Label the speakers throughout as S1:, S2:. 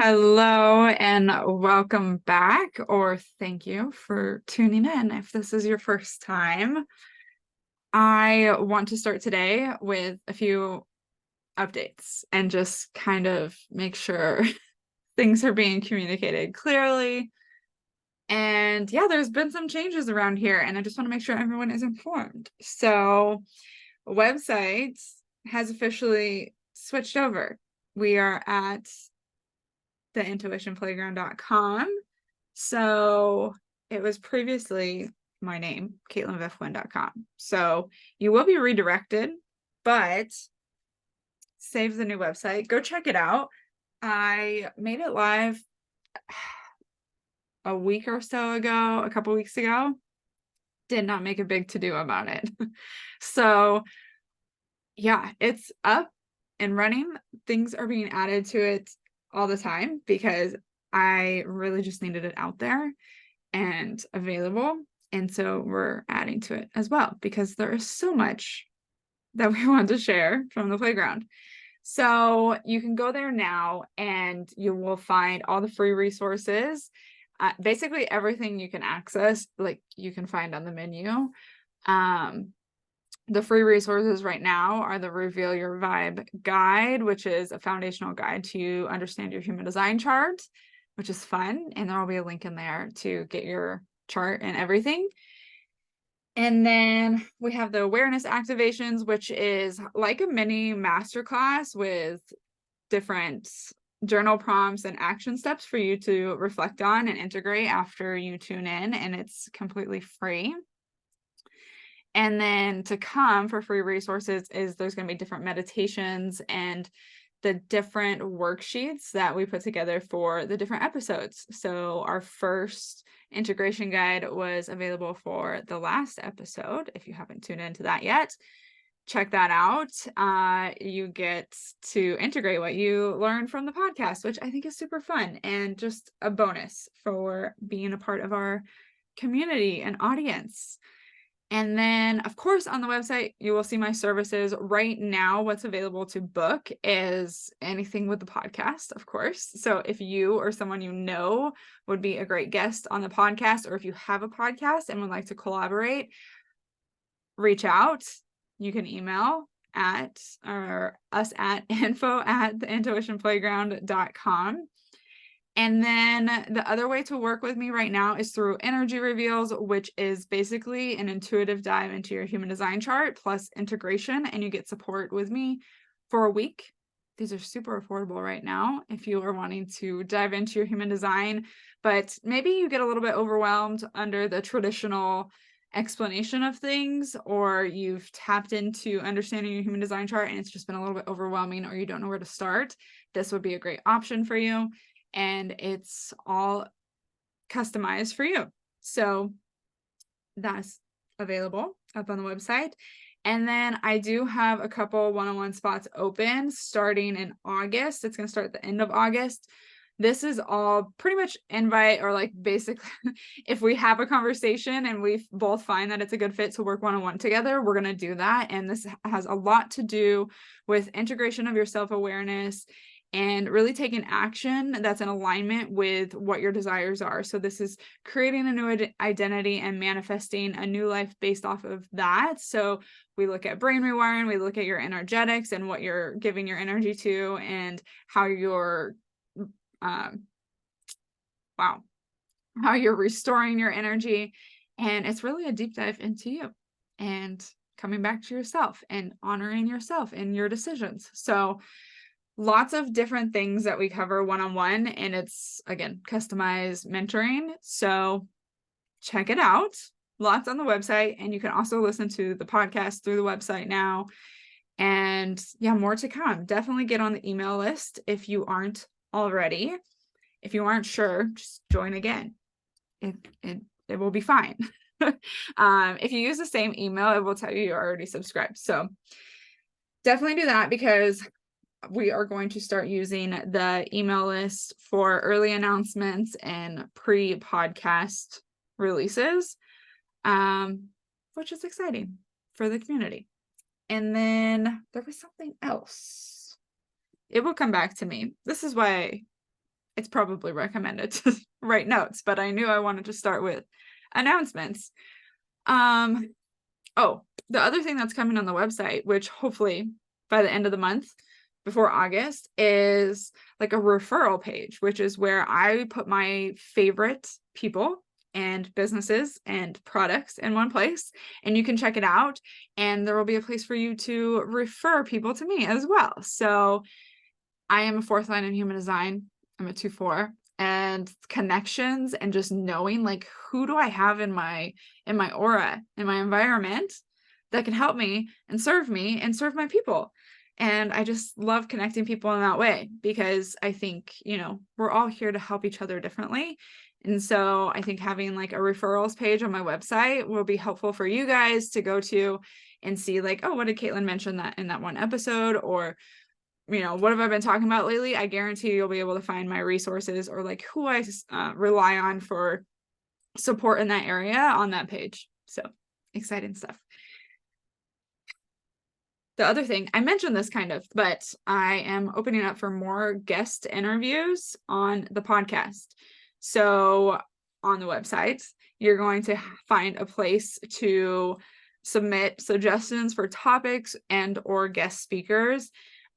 S1: Hello and welcome back, or thank you for tuning in if this is your first time. I want to start today with a few updates and just kind of make sure things are being communicated clearly. And yeah, there's been some changes around here, and I just want to make sure everyone is informed. So, website has officially switched over. We are at theintuitionplayground.com. So it was previously my name, CaitlinVifwin.com. So you will be redirected, but save the new website. Go check it out. I made it live a week or so ago, a couple weeks ago. Did not make a big to-do about it. So yeah, it's up and running. Things are being added to it all the time because I really just needed it out there and available. And so we're adding to it as well because there is so much that we want to share from the playground. So you can go there now and you will find all the free resources. Basically everything you can access, like you can find on the menu. The free resources right now are the Reveal Your Vibe guide, which is a foundational guide to understand your human design chart, which is fun. And there will be a link in there to get your chart and everything. And then we have the awareness activations, which is like a mini masterclass with different journal prompts and action steps for you to reflect on and integrate after you tune in. And it's completely free. And then to come for free resources is there's going to be different meditations and the different worksheets that we put together for the different episodes. So our first integration guide was available for the last episode. If you haven't tuned into that yet, check that out. You get to integrate what you learned from the podcast, which I think is super fun and just a bonus for being a part of our community and audience. And then, of course, on the website, you will see my services. Right now, what's available to book is anything with the podcast, of course. So if you or someone you know would be a great guest on the podcast, or if you have a podcast and would like to collaborate, reach out. You can email us at info@theintuitionplayground.com. And then the other way to work with me right now is through energy reveals, which is basically an intuitive dive into your human design chart plus integration, and you get support with me for a week. These are super affordable right now if you are wanting to dive into your human design, but maybe you get a little bit overwhelmed under the traditional explanation of things, or you've tapped into understanding your human design chart and it's just been a little bit overwhelming, or you don't know where to start. This would be a great option for you. And it's all customized for you. So that's available up on the website. And then I do have a couple one-on-one spots open starting in August. It's going to start at the end of August. This is all pretty much invite, or like basically if we have a conversation and we both find that it's a good fit to work one-on-one together, we're going to do that. And this has a lot to do with integration of your self-awareness and really taking action that's in alignment with what your desires are. So this is creating a new identity and manifesting a new life based off of that. So we look at brain rewiring, we look at your energetics and what you're giving your energy to, and how you're how you're restoring your energy. And it's really a deep dive into you and coming back to yourself and honoring yourself and your decisions. So lots of different things that we cover one-on-one, and it's, again, customized mentoring. So check it out. Lots on the website, and you can also listen to the podcast through the website now. And yeah, more to come. Definitely get on the email list if you aren't already. If you aren't sure, just join again. It will be fine. If you use the same email, it will tell you you're already subscribed. So definitely do that, because we are going to start using the email list for early announcements and pre-podcast releases, which is exciting for the community. And then there was something else. It will come back to me. This is why it's probably recommended to write notes, but I knew I wanted to start with announcements. Oh, the other thing that's coming on the website, which hopefully by the end of the month, before August, is like a referral page, which is where I put my favorite people and businesses and products in one place, and you can check it out, and there will be a place for you to refer people to me as well. So I am a fourth line in human design. I'm a 2-4, and connections and just knowing like who do I have in my aura, in my environment that can help me and serve my people. And I just love connecting people in that way, because I think, we're all here to help each other differently. And so I think having like a referrals page on my website will be helpful for you guys to go to and see like, oh, what did Caitlin mention that in that one episode? Or what have I been talking about lately? I guarantee you'll be able to find my resources or like who I rely on for support in that area on that page. So exciting stuff. The other thing, I mentioned this kind of, but I am opening up for more guest interviews on the podcast. So on the website, you're going to find a place to submit suggestions for topics and or guest speakers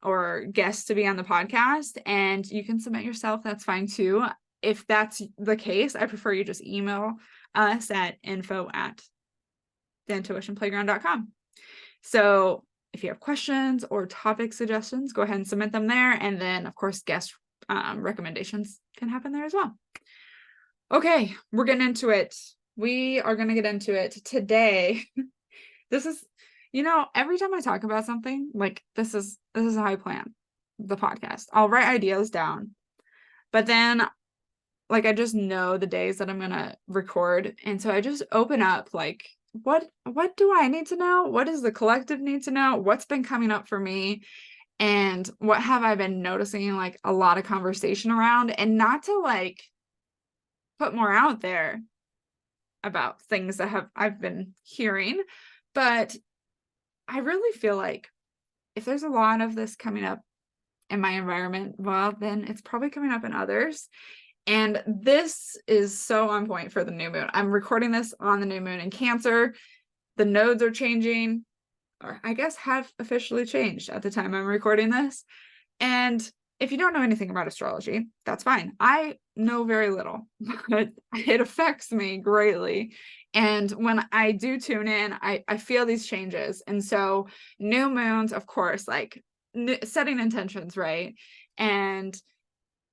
S1: or guests to be on the podcast, and you can submit yourself. That's fine too. If that's the case, I prefer you just email us at info@theintuitionplayground.com. So if you have questions or topic suggestions, go ahead and submit them there. And then of course, guest recommendations can happen there as well. Okay, we're getting into it. We are going to get into it today. This is, every time I talk about something, like this is how I plan the podcast. I'll write ideas down, but then like I just know the days that I'm gonna record, and so I just open up like what do I need to know? What does the collective need to know? What's been coming up for me? And what have I been noticing like a lot of conversation around? And not to like put more out there about things that I've been hearing, but I really feel like if there's a lot of this coming up in my environment, well, then it's probably coming up in others. And this is so on point for the new moon. I'm recording this on the new moon in Cancer. The nodes are changing, or I guess have officially changed at the time I'm recording this. And if you don't know anything about astrology, that's fine. I know very little, but it affects me greatly. And when I do tune in, I feel these changes. And so new moons, of course, like setting intentions, right? And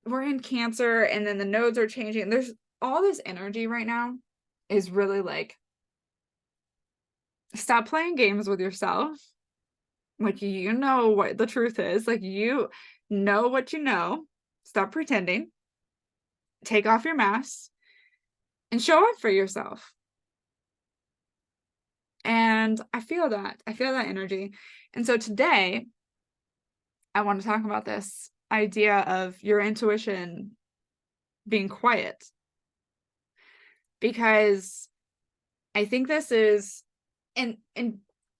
S1: we're in Cancer, and then the nodes are changing. There's all this energy right now is really like, stop playing games with yourself. Like, what the truth is. Like, you know what you know. Stop pretending. Take off your mask and show up for yourself. And I feel that energy. And so today I want to talk about this idea of your intuition being quiet, because I think this is, and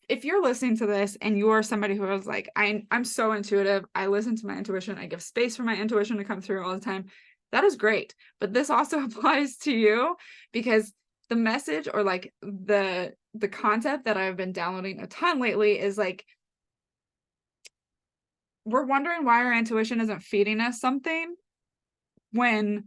S1: if you're listening to this and you are somebody who is like, I'm so intuitive, I listen to my intuition, I give space for my intuition to come through all the time, that is great. But this also applies to you, because the message or like the concept that I've been downloading a ton lately is like, we're wondering why our intuition isn't feeding us something when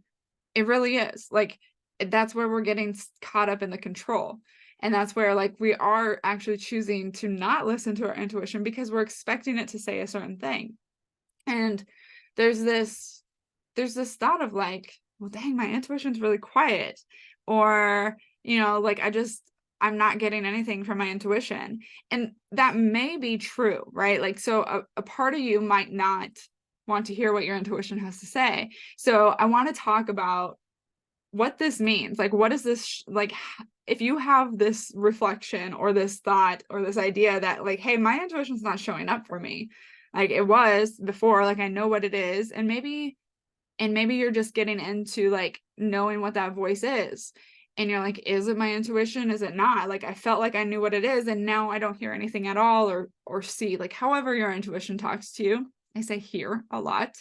S1: it really is. Like, that's where we're getting caught up in the control. And that's where like we are actually choosing to not listen to our intuition because we're expecting it to say a certain thing. And there's this thought of like, well, dang, my intuition's really quiet. Or, like I'm not getting anything from my intuition. And that may be true, right? Like, so a part of you might not want to hear what your intuition has to say. So I want to talk about what this means. Like, what is this, like, if you have this reflection or this thought or this idea that like, hey, my intuition's not showing up for me, like it was before, like I know what it is, and maybe you're just getting into like knowing what that voice is, and you're like, is it my intuition? Is it not? Like, I felt like I knew what it is, and now I don't hear anything at all, or see, like, however your intuition talks to you. I say hear a lot.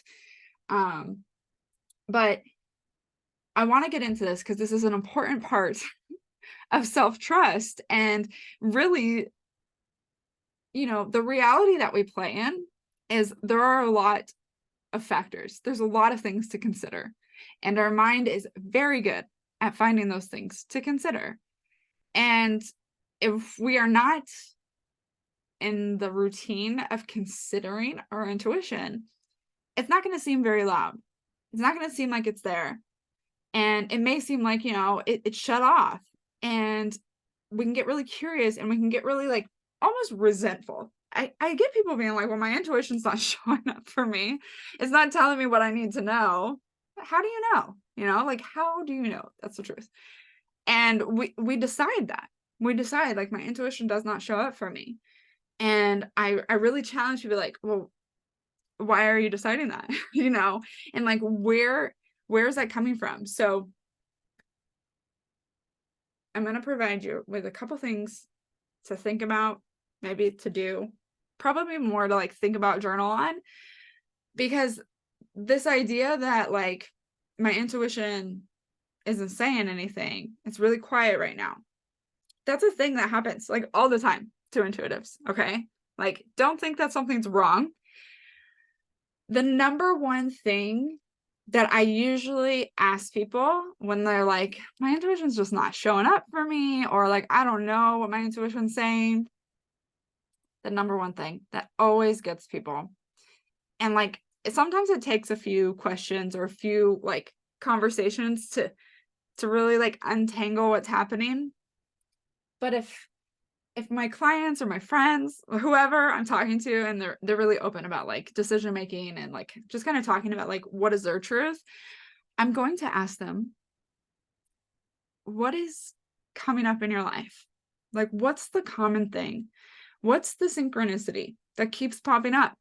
S1: But I want to get into this because this is an important part of self-trust, and really, the reality that we play in is there are a lot of factors. There's a lot of things to consider, and our mind is very good at finding those things to consider. And if we are not in the routine of considering our intuition, it's not going to seem very loud. It's not going to seem like it's there. And it may seem like, it's shut off. And we can get really curious, and we can get really like almost resentful. I get people being like, well, my intuition's not showing up for me. It's not telling me what I need to know. How do you know? Like, how do you know? That's the truth. And we decide that. We decide like my intuition does not show up for me. And I really challenge people like, well, why are you deciding that? And like, where is that coming from? So I'm going to provide you with a couple things to think about, maybe to do, probably more to like think about, journal on, because this idea that like my intuition isn't saying anything, it's really quiet right now. That's a thing that happens like all the time to intuitives. Okay. Like, don't think that something's wrong. The number one thing that I usually ask people when they're like, my intuition's just not showing up for me, or like, I don't know what my intuition's saying. The number one thing that always gets people, and like, sometimes it takes a few questions or a few like conversations to really like untangle what's happening. But if my clients or my friends or whoever I'm talking to, and they're really open about like decision making and like just kind of talking about like what is their truth, I'm going to ask them, what is coming up in your life? Like, what's the common thing? What's the synchronicity that keeps popping up?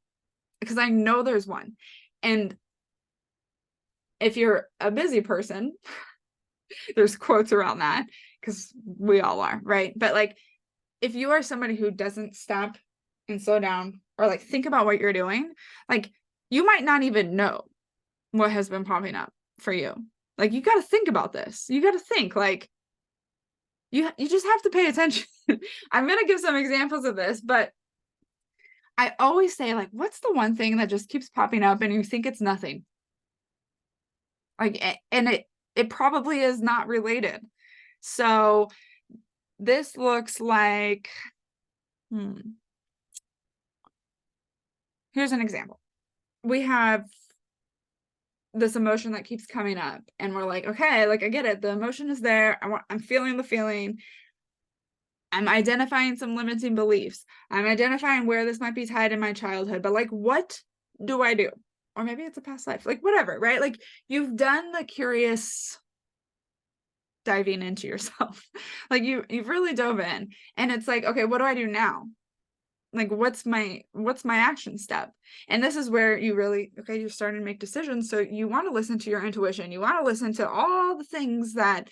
S1: Because I know there's one. And if you're a busy person, there's quotes around that, because we all are, right? But like, if you are somebody who doesn't stop and slow down or like think about what you're doing, like, you might not even know what has been popping up for you. Like, you got to think about this. You got to think like, you just have to pay attention. I'm going to give some examples of this, but I always say like, what's the one thing that just keeps popping up and you think it's nothing? Like, and it probably is not related. So this looks like, here's an example. We have this emotion that keeps coming up, and we're like, okay, like, I get it. The emotion is there. I'm feeling the feeling. I'm identifying some limiting beliefs. I'm identifying where this might be tied in my childhood, but like, what do I do? Or maybe it's a past life, like whatever, right? Like, you've done the curious diving into yourself. Like, you've really dove in, and it's like, okay, what do I do now? Like, what's my action step? And this is where you really, okay, you're starting to make decisions. So you want to listen to your intuition. You want to listen to all the things that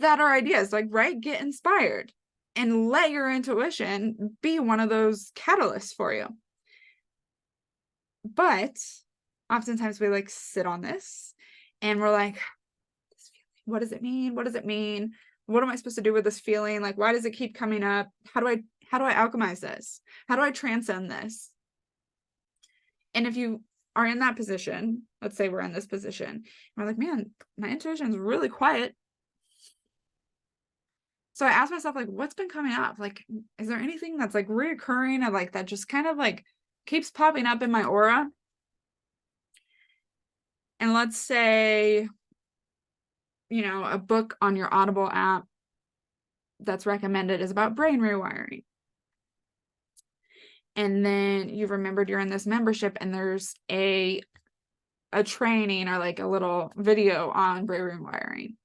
S1: are ideas, like, right? Get inspired and let your intuition be one of those catalysts for you. But oftentimes we like sit on this and we're like, this feeling, what does it mean? What does it mean? What am I supposed to do with this feeling? Like, why does it keep coming up? How do I alchemize this? How do I transcend this? And if you are in that position, let's say we're in this position, and we're like, man, my intuition is really quiet. So I asked myself, like, what's been coming up? Like, is there anything that's like reoccurring, and like that just kind of like keeps popping up in my aura? And let's say, a book on your Audible app that's recommended is about brain rewiring. And then you remembered you're in this membership and there's a training or like a little video on brain rewiring.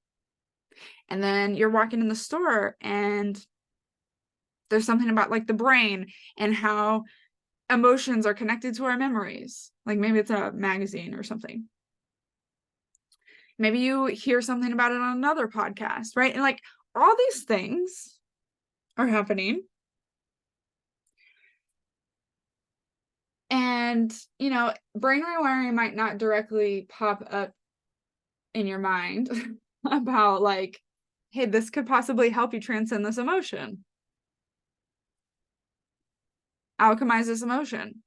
S1: And then you're walking in the store and there's something about like the brain and how emotions are connected to our memories. Like, maybe it's a magazine or something. Maybe you hear something about it on another podcast, right? And like, all these things are happening. And And, brain rewiring might not directly pop up in your mind about like, hey, this could possibly help you transcend this emotion, alchemize this emotion.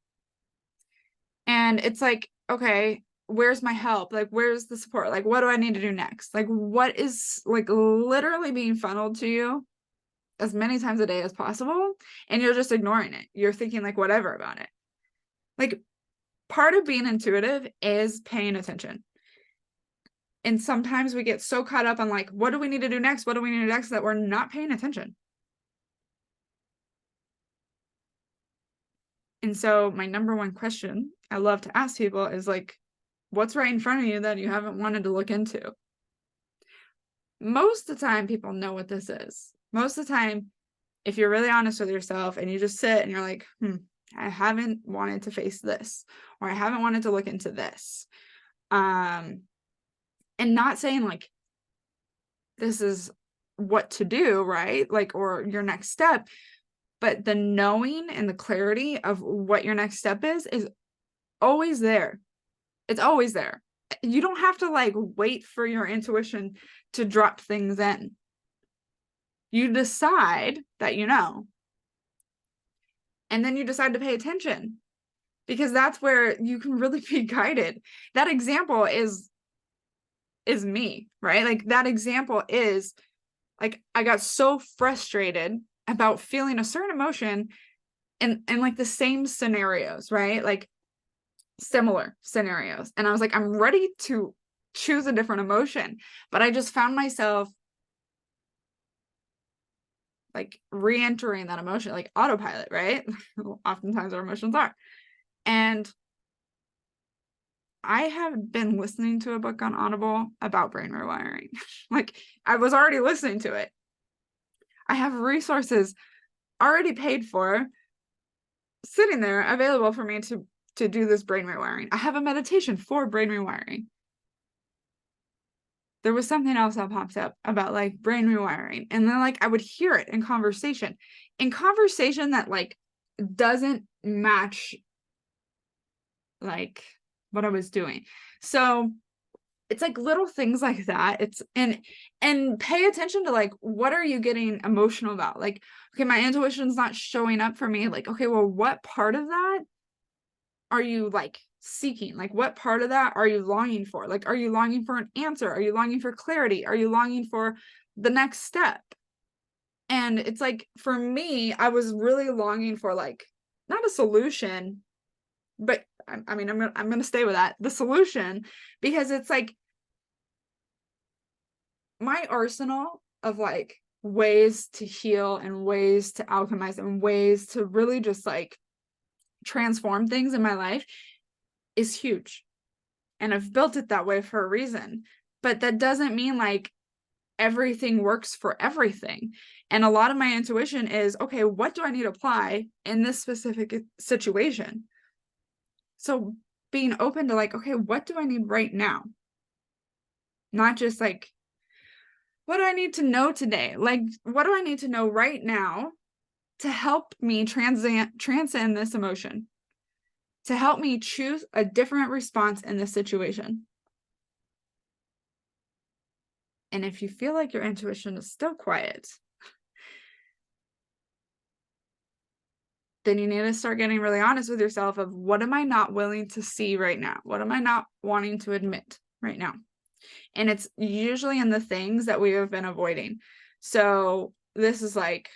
S1: And it's like, okay, where's my help? Like, where's the support? Like, what do I need to do next? Like, what is like literally being funneled to you as many times a day as possible, and you're just ignoring it. You're thinking like whatever about it. Like, part of being intuitive is paying attention. And sometimes we get so caught up on like, what do we need to do next? What do we need to do next? That we're not paying attention. And so my number one question I love to ask people is like, what's right in front of you that you haven't wanted to look into? Most of the time, people know what this is. Most of the time, if you're really honest with yourself and you just sit and you're like, I haven't wanted to face this, or I haven't wanted to look into this. And not saying like, this is what to do, right? Like, or your next step, but the knowing and the clarity of what your next step is always there. It's always there. You don't have to like wait for your intuition to drop things in. You decide that and then you decide to pay attention, because that's where you can really be guided. That example is me, right? Like, that example is like, I got so frustrated about feeling a certain emotion in like the same scenarios, right? Like similar scenarios. And I was like, I'm ready to choose a different emotion, but I just found myself like re-entering that emotion, like autopilot, right? Oftentimes our emotions are. And I have been listening to a book on Audible about brain rewiring. Like, I was already listening to it. I have resources already paid for sitting there available for me to do this brain rewiring. I have a meditation for brain rewiring. There was something else that popped up about like brain rewiring. And then like I would hear it in conversation that like doesn't match like what I was doing. So it's like little things like that. It's and pay attention to like, what are you getting emotional about? Like, okay, my intuition's not showing up for me. Like, okay, well, what part of that are you like seeking? Like, what part of that are you longing for? Like, are you longing for an answer? Are you longing for clarity? Are you longing for the next step? And it's like, for me, I was really longing for like, not a solution, but I mean, I'm gonna stay with that, the solution, because it's like my arsenal of like ways to heal and ways to alchemize and ways to really just like transform things in my life is huge. And I've built it that way for a reason. But that doesn't mean like everything works for everything. And a lot of my intuition is, okay, what do I need to apply in this specific situation? So being open to like, okay, what do I need right now? Not just like, what do I need to know today? Like, what do I need to know right now to help me transcend this emotion? To help me choose a different response in this situation. And if you feel like your intuition is still quiet, then you need to start getting really honest with yourself of, what am I not willing to see right now? What am I not wanting to admit right now? And it's usually in the things that we have been avoiding. So this is like,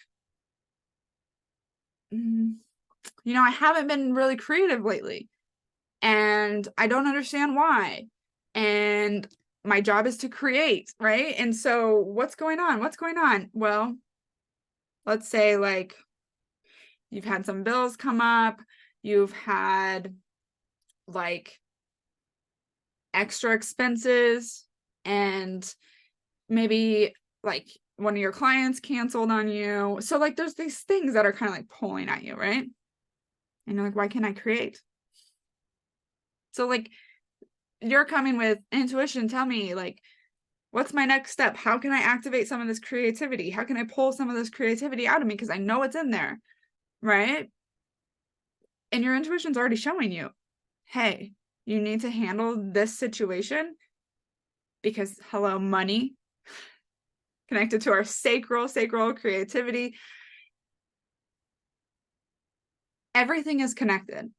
S1: I haven't been really creative lately, and I don't understand why. And my job is to create, right? And so what's going on? Well, let's say like you've had some bills come up, you've had like extra expenses, and maybe like one of your clients canceled on you. So like there's these things that are kind of like pulling at you, right? And you're like, why can't I create? So like, you're coming with intuition, tell me like, what's my next step? How can I activate some of this creativity? How can I pull some of this creativity out of me? Because I know it's in there, right? And your intuition's already showing you, hey, you need to handle this situation because, hello, money, connected to our sacral creativity. Everything is connected.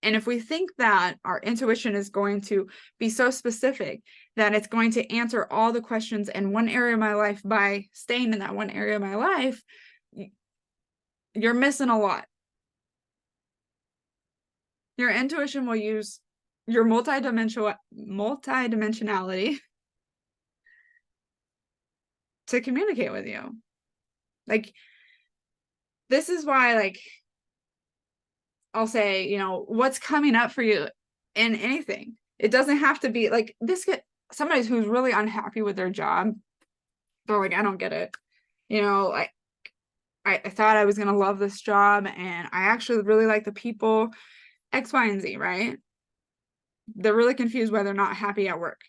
S1: And if we think that our intuition is going to be so specific that it's going to answer all the questions in one area of my life by staying in that one area of my life, you're missing a lot. Your intuition will use your multidimensionality to communicate with you. Like, this is why, like, I'll say, what's coming up for you in anything. It doesn't have to be like this. Somebody who's really unhappy with their job, they're like, I don't get it. I thought I was going to love this job and I actually really like the people, X, Y, and Z, right? They're really confused why they're not happy at work.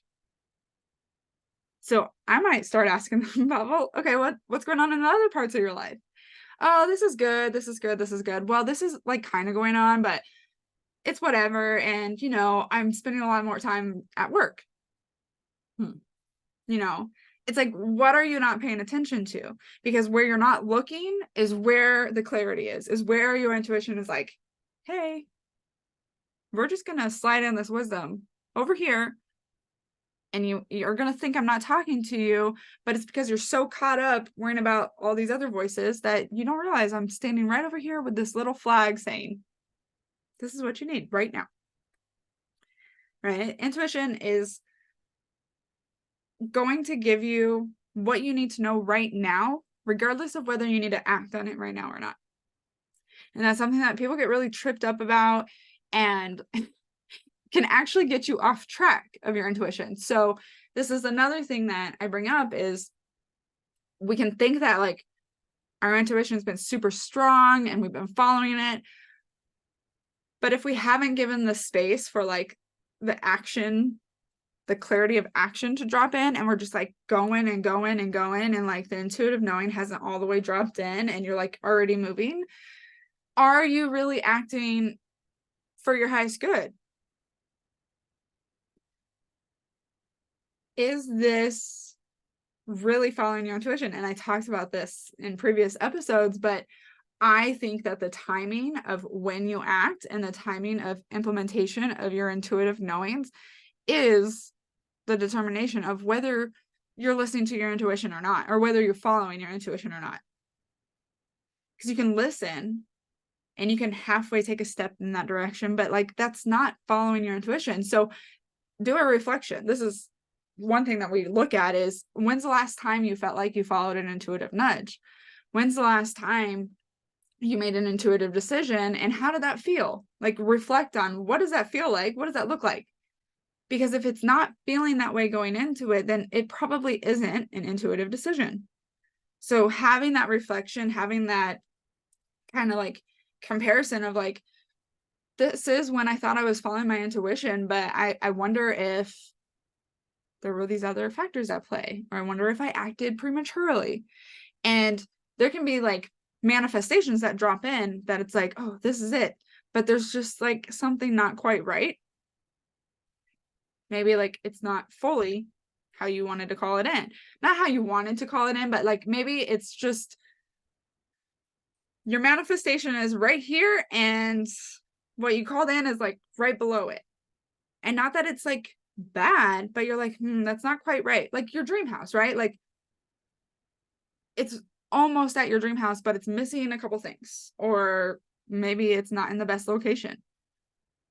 S1: So I might start asking them about, well, okay, what's going on in the other parts of your life? Oh, this is good. This is good. This is good. Well, this is like kind of going on, but it's whatever. And, I'm spending a lot more time at work. It's like, what are you not paying attention to? Because where you're not looking is where the clarity is where your intuition is like, hey, we're just going to slide in this wisdom over here. And you're going to think I'm not talking to you, but it's because you're so caught up worrying about all these other voices that you don't realize I'm standing right over here with this little flag saying, this is what you need right now. Right? Intuition is going to give you what you need to know right now, regardless of whether you need to act on it right now or not. And that's something that people get really tripped up about and can actually get you off track of your intuition. So this is another thing that I bring up is we can think that like our intuition has been super strong and we've been following it. But if we haven't given the space for like the action, the clarity of action to drop in, and we're just like going and going and going, and like the intuitive knowing hasn't all the way dropped in and you're like already moving, are you really acting for your highest good? Is this really following your intuition? And I talked about this in previous episodes, but I think that the timing of when you act and the timing of implementation of your intuitive knowings is the determination of whether you're listening to your intuition or not, or whether you're following your intuition or not. Because you can listen and you can halfway take a step in that direction, but like that's not following your intuition. So do a reflection. This is one thing that we look at is, when's the last time you felt like you followed an intuitive nudge? When's the last time you made an intuitive decision, and how did that feel? Like, reflect on, what does that feel like? What does that look like? Because if it's not feeling that way going into it, then it probably isn't an intuitive decision. So having that reflection, having that kind of like comparison of like, this is when I thought I was following my intuition, but I wonder if there were these other factors at play, or I wonder if I acted prematurely. And there can be like manifestations that drop in that it's like, oh, this is it. But there's just like something not quite right. Maybe like it's not fully how you wanted to call it in. Not how you wanted to call it in, but like maybe it's just your manifestation is right here and what you called in is like right below it. And not that it's like bad, but you're like, that's not quite right. Like your dream house, right? Like it's almost at your dream house, but it's missing a couple things, or maybe it's not in the best location.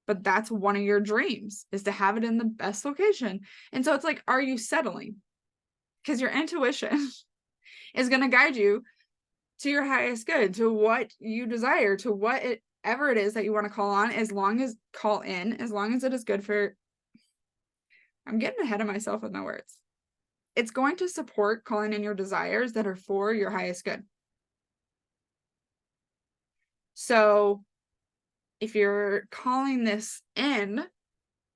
S1: But that's one of your dreams, is to have it in the best location. And so it's like, are you settling? Because your intuition is going to guide you to your highest good, to what you desire, to whatever it is that you want to call on, as long as it is good for, I'm getting ahead of myself with my words. It's going to support calling in your desires that are for your highest good. So if you're calling this in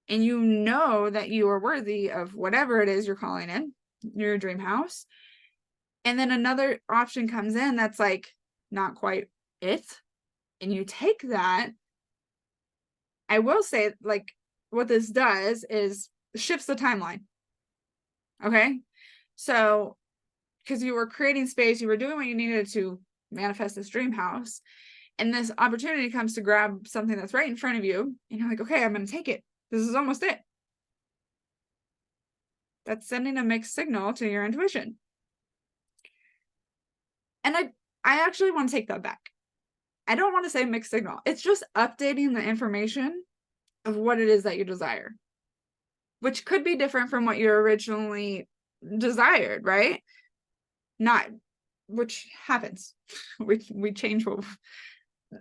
S1: and you know that you are worthy of whatever it is you're calling in, your dream house, and then another option comes in that's like not quite it, and you take that, I will say, like, what this does is shifts the timeline. Okay. So, because you were creating space, you were doing what you needed to manifest this dream house, and this opportunity comes to grab something that's right in front of you, and you're like, okay, I'm going to take it. This is almost it. That's sending a mixed signal to your intuition. And I actually want to take that back. I don't want to say mixed signal. It's just updating the information of what it is that you desire, which could be different from what you originally desired, right? Which happens. We change,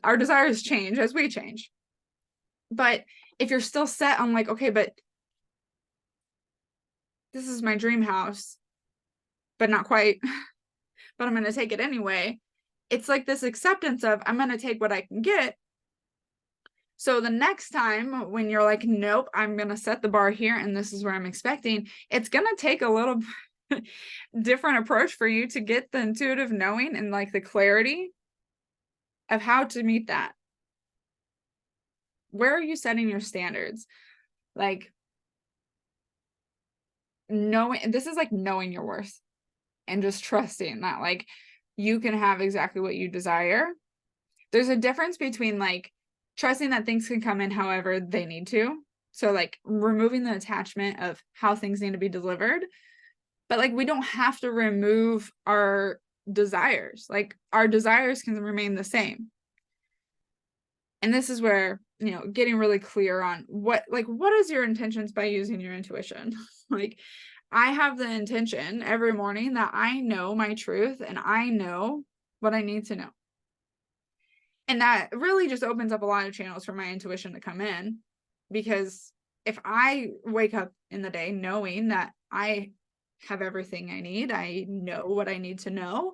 S1: our desires change as we change. But if you're still set on like, okay, but this is my dream house, but not quite, but I'm going to take it anyway. It's like this acceptance of, I'm going to take what I can get. So the next time when you're like, nope, I'm going to set the bar here and this is where I'm expecting, it's going to take a little different approach for you to get the intuitive knowing and like the clarity of how to meet that. Where are you setting your standards? Like, knowing, this is like knowing your worth and just trusting that like you can have exactly what you desire. There's a difference between like trusting that things can come in however they need to. So like removing the attachment of how things need to be delivered. But like we don't have to remove our desires. Like our desires can remain the same. And this is where, you know, getting really clear on what is your intentions by using your intuition? Like, I have the intention every morning that I know my truth and I know what I need to know. And that really just opens up a lot of channels for my intuition to come in, because if I wake up in the day knowing that I have everything I need, I know what I need to know,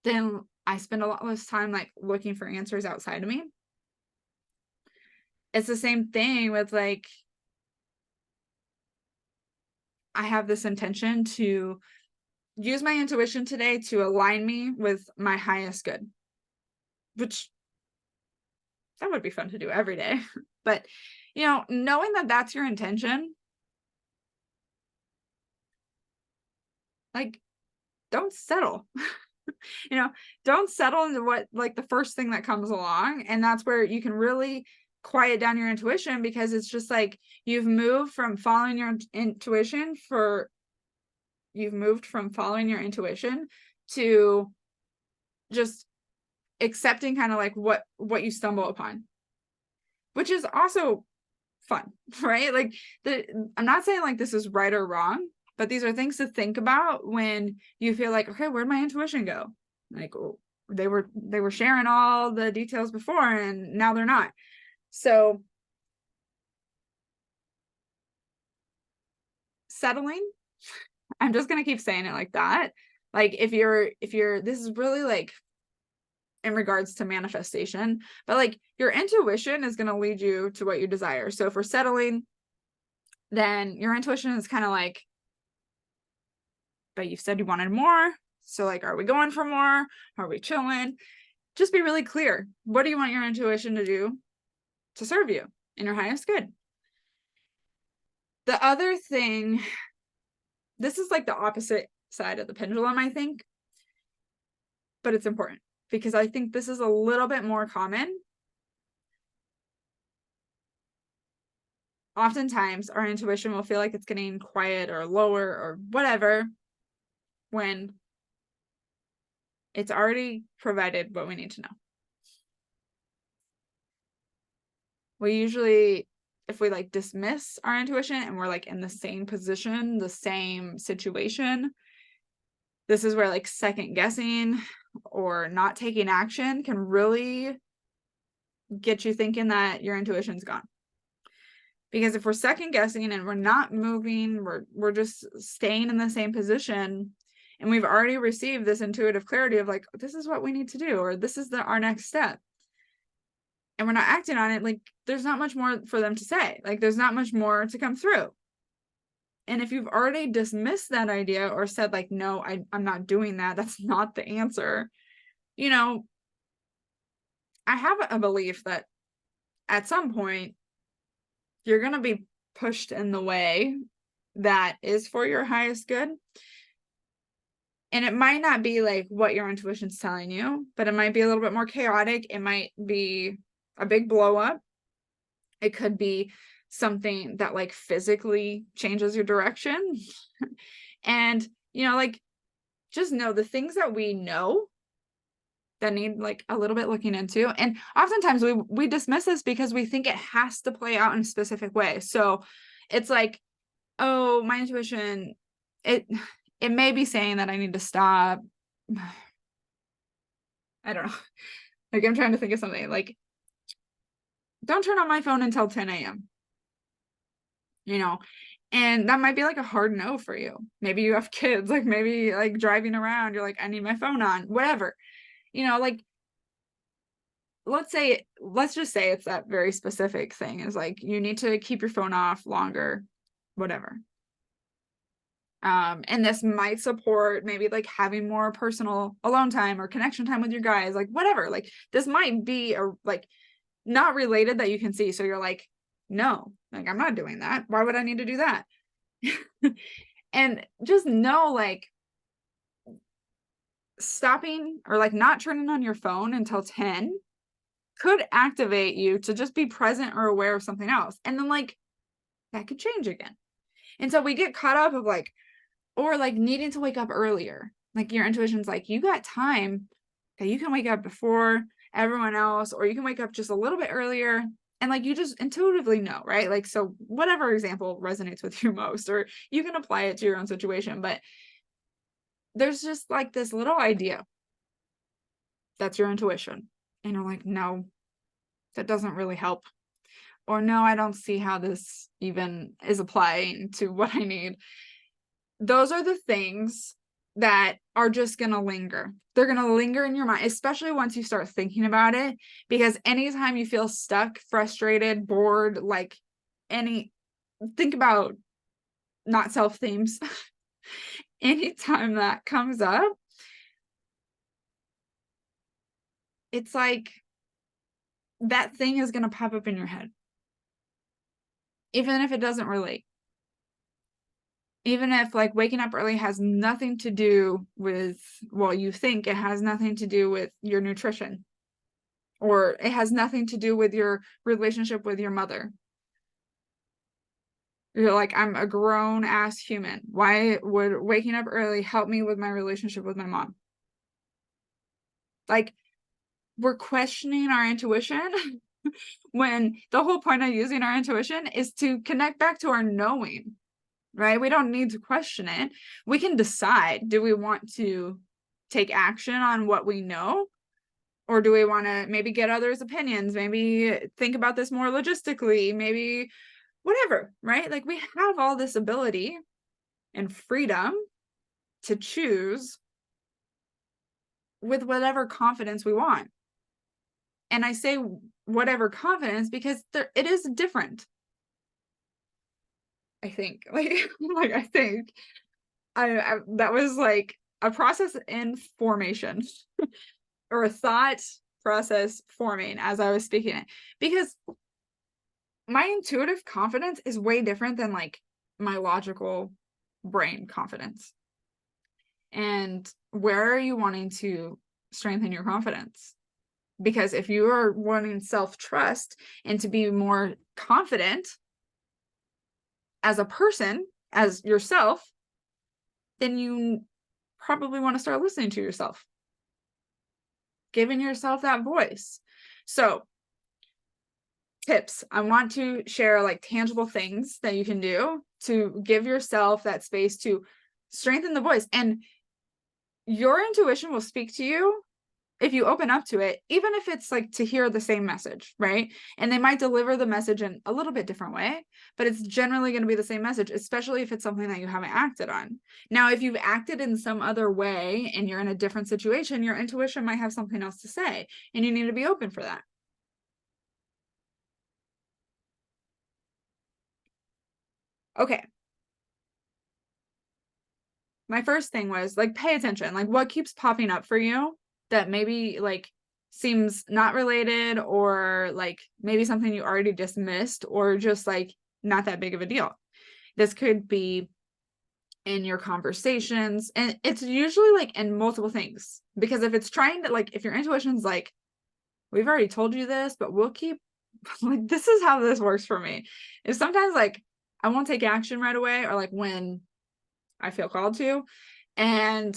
S1: then I spend a lot less time like looking for answers outside of me. It's the same thing with like, I have this intention to use my intuition today to align me with my highest good, which that would be fun to do every day. But, you know, knowing that that's your intention, like, don't settle. You know, don't settle into what, like, the first thing that comes along. And that's where you can really quiet down your intuition, because it's just like you've moved from following your intuition to just accepting kind of like what you stumble upon, which is also fun, right? Like I'm not saying like this is right or wrong, but these are things to think about when you feel like, okay, where'd my intuition go? Like, oh, they were sharing all the details before and now they're not. So settling, I'm just going to keep saying it like that. Like if you're, this is really like in regards to manifestation, but like your intuition is going to lead you to what you desire. So if we're settling, then your intuition is kind of like, but you said you wanted more. So like, are we going for more? Are we chilling? Just be really clear. What do you want your intuition to do to serve you in your highest good? The other thing, this is like the opposite side of the pendulum, I think, but it's important because I think this is a little bit more common. Oftentimes our intuition will feel like it's getting quiet or lower or whatever when it's already provided what we need to know. We usually, if we like dismiss our intuition and we're like in the same position, the same situation, this is where like second guessing or not taking action can really get you thinking that your intuition's gone. Because if we're second guessing and we're not moving, we're just staying in the same position, and we've already received this intuitive clarity of like, this is what we need to do, or this is our next step, and we're not acting on it, like there's not much more for them to say. Like there's not much more to come through. And if you've already dismissed that idea or said like, no, I'm not doing that, that's not the answer, you know, I have a belief that at some point you're going to be pushed in the way that is for your highest good. And it might not be like what your intuition's telling you, but it might be a little bit more chaotic. It might be a big blow up. It could be something that like physically changes your direction. And, like, just know the things that we know that need like a little bit looking into. And oftentimes we dismiss this because we think it has to play out in a specific way. So it's like, oh, my intuition, it may be saying that I need to stop. I don't know. Like, I'm trying to think of something like, don't turn on my phone until 10 a.m. And that might be like a hard no for you. Maybe you have kids, like maybe like driving around, you're like, I need my phone on, whatever. Like, let's just say it's that very specific thing is like, you need to keep your phone off longer, whatever. And this might support maybe like having more personal alone time or connection time with your guys, like whatever. Like, this might be like not related that you can see. So you're like, no, like, I'm not doing that. Why would I need to do that? And just know, like, stopping or like not turning on your phone until 10 could activate you to just be present or aware of something else. And then like that could change again. And so we get caught up of like, or like needing to wake up earlier. Like, your intuition's like, you got time that you can wake up before everyone else, or you can wake up just a little bit earlier. And like, you just intuitively know, right? Like, so whatever example resonates with you most, or you can apply it to your own situation. But there's just like this little idea that's your intuition. And you're like, no, that doesn't really help. Or no, I don't see how this even is applying to what I need. Those are the things that are just going to linger. They're going to linger in your mind, especially once you start thinking about it, because anytime you feel stuck, frustrated, bored, like think about not self themes. Anytime that comes up, it's like that thing is going to pop up in your head, even if it doesn't relate. Even if like waking up early has nothing to do with, well, you think it has nothing to do with your nutrition, or it has nothing to do with your relationship with your mother. You're like, I'm a grown ass human. Why would waking up early help me with my relationship with my mom? Like, we're questioning our intuition when the whole point of using our intuition is to connect back to our knowing, right? We don't need to question it. We can decide, do we want to take action on what we know? Or do we want to maybe get others' opinions? Maybe think about this more logistically, maybe whatever, right? Like, we have all this ability and freedom to choose with whatever confidence we want. And I say whatever confidence because it is different. I think like I think I that was like a process in formation or a thought process forming as I was speaking it, because my intuitive confidence is way different than like my logical brain confidence. And where are you wanting to strengthen your confidence? Because if you are wanting self-trust and to be more confident as a person, as yourself, then you probably want to start listening to yourself, giving yourself that voice. So, tips. I want to share like tangible things that you can do to give yourself that space to strengthen the voice. And your intuition will speak to you if you open up to it, even if it's like to hear the same message, right? And they might deliver the message in a little bit different way, but it's generally going to be the same message, especially if it's something that you haven't acted on. Now, if you've acted in some other way and you're in a different situation, your intuition might have something else to say, and you need to be open for that. Okay. My first thing was like, pay attention, like what keeps popping up for you that maybe like seems not related, or like maybe something you already dismissed, or just like not that big of a deal. This could be in your conversations, and it's usually like in multiple things, because if it's trying to, like, if your intuition's like, we've already told you this, but we'll keep like, this is how this works for me, is sometimes like I won't take action right away, or like when I feel called to, and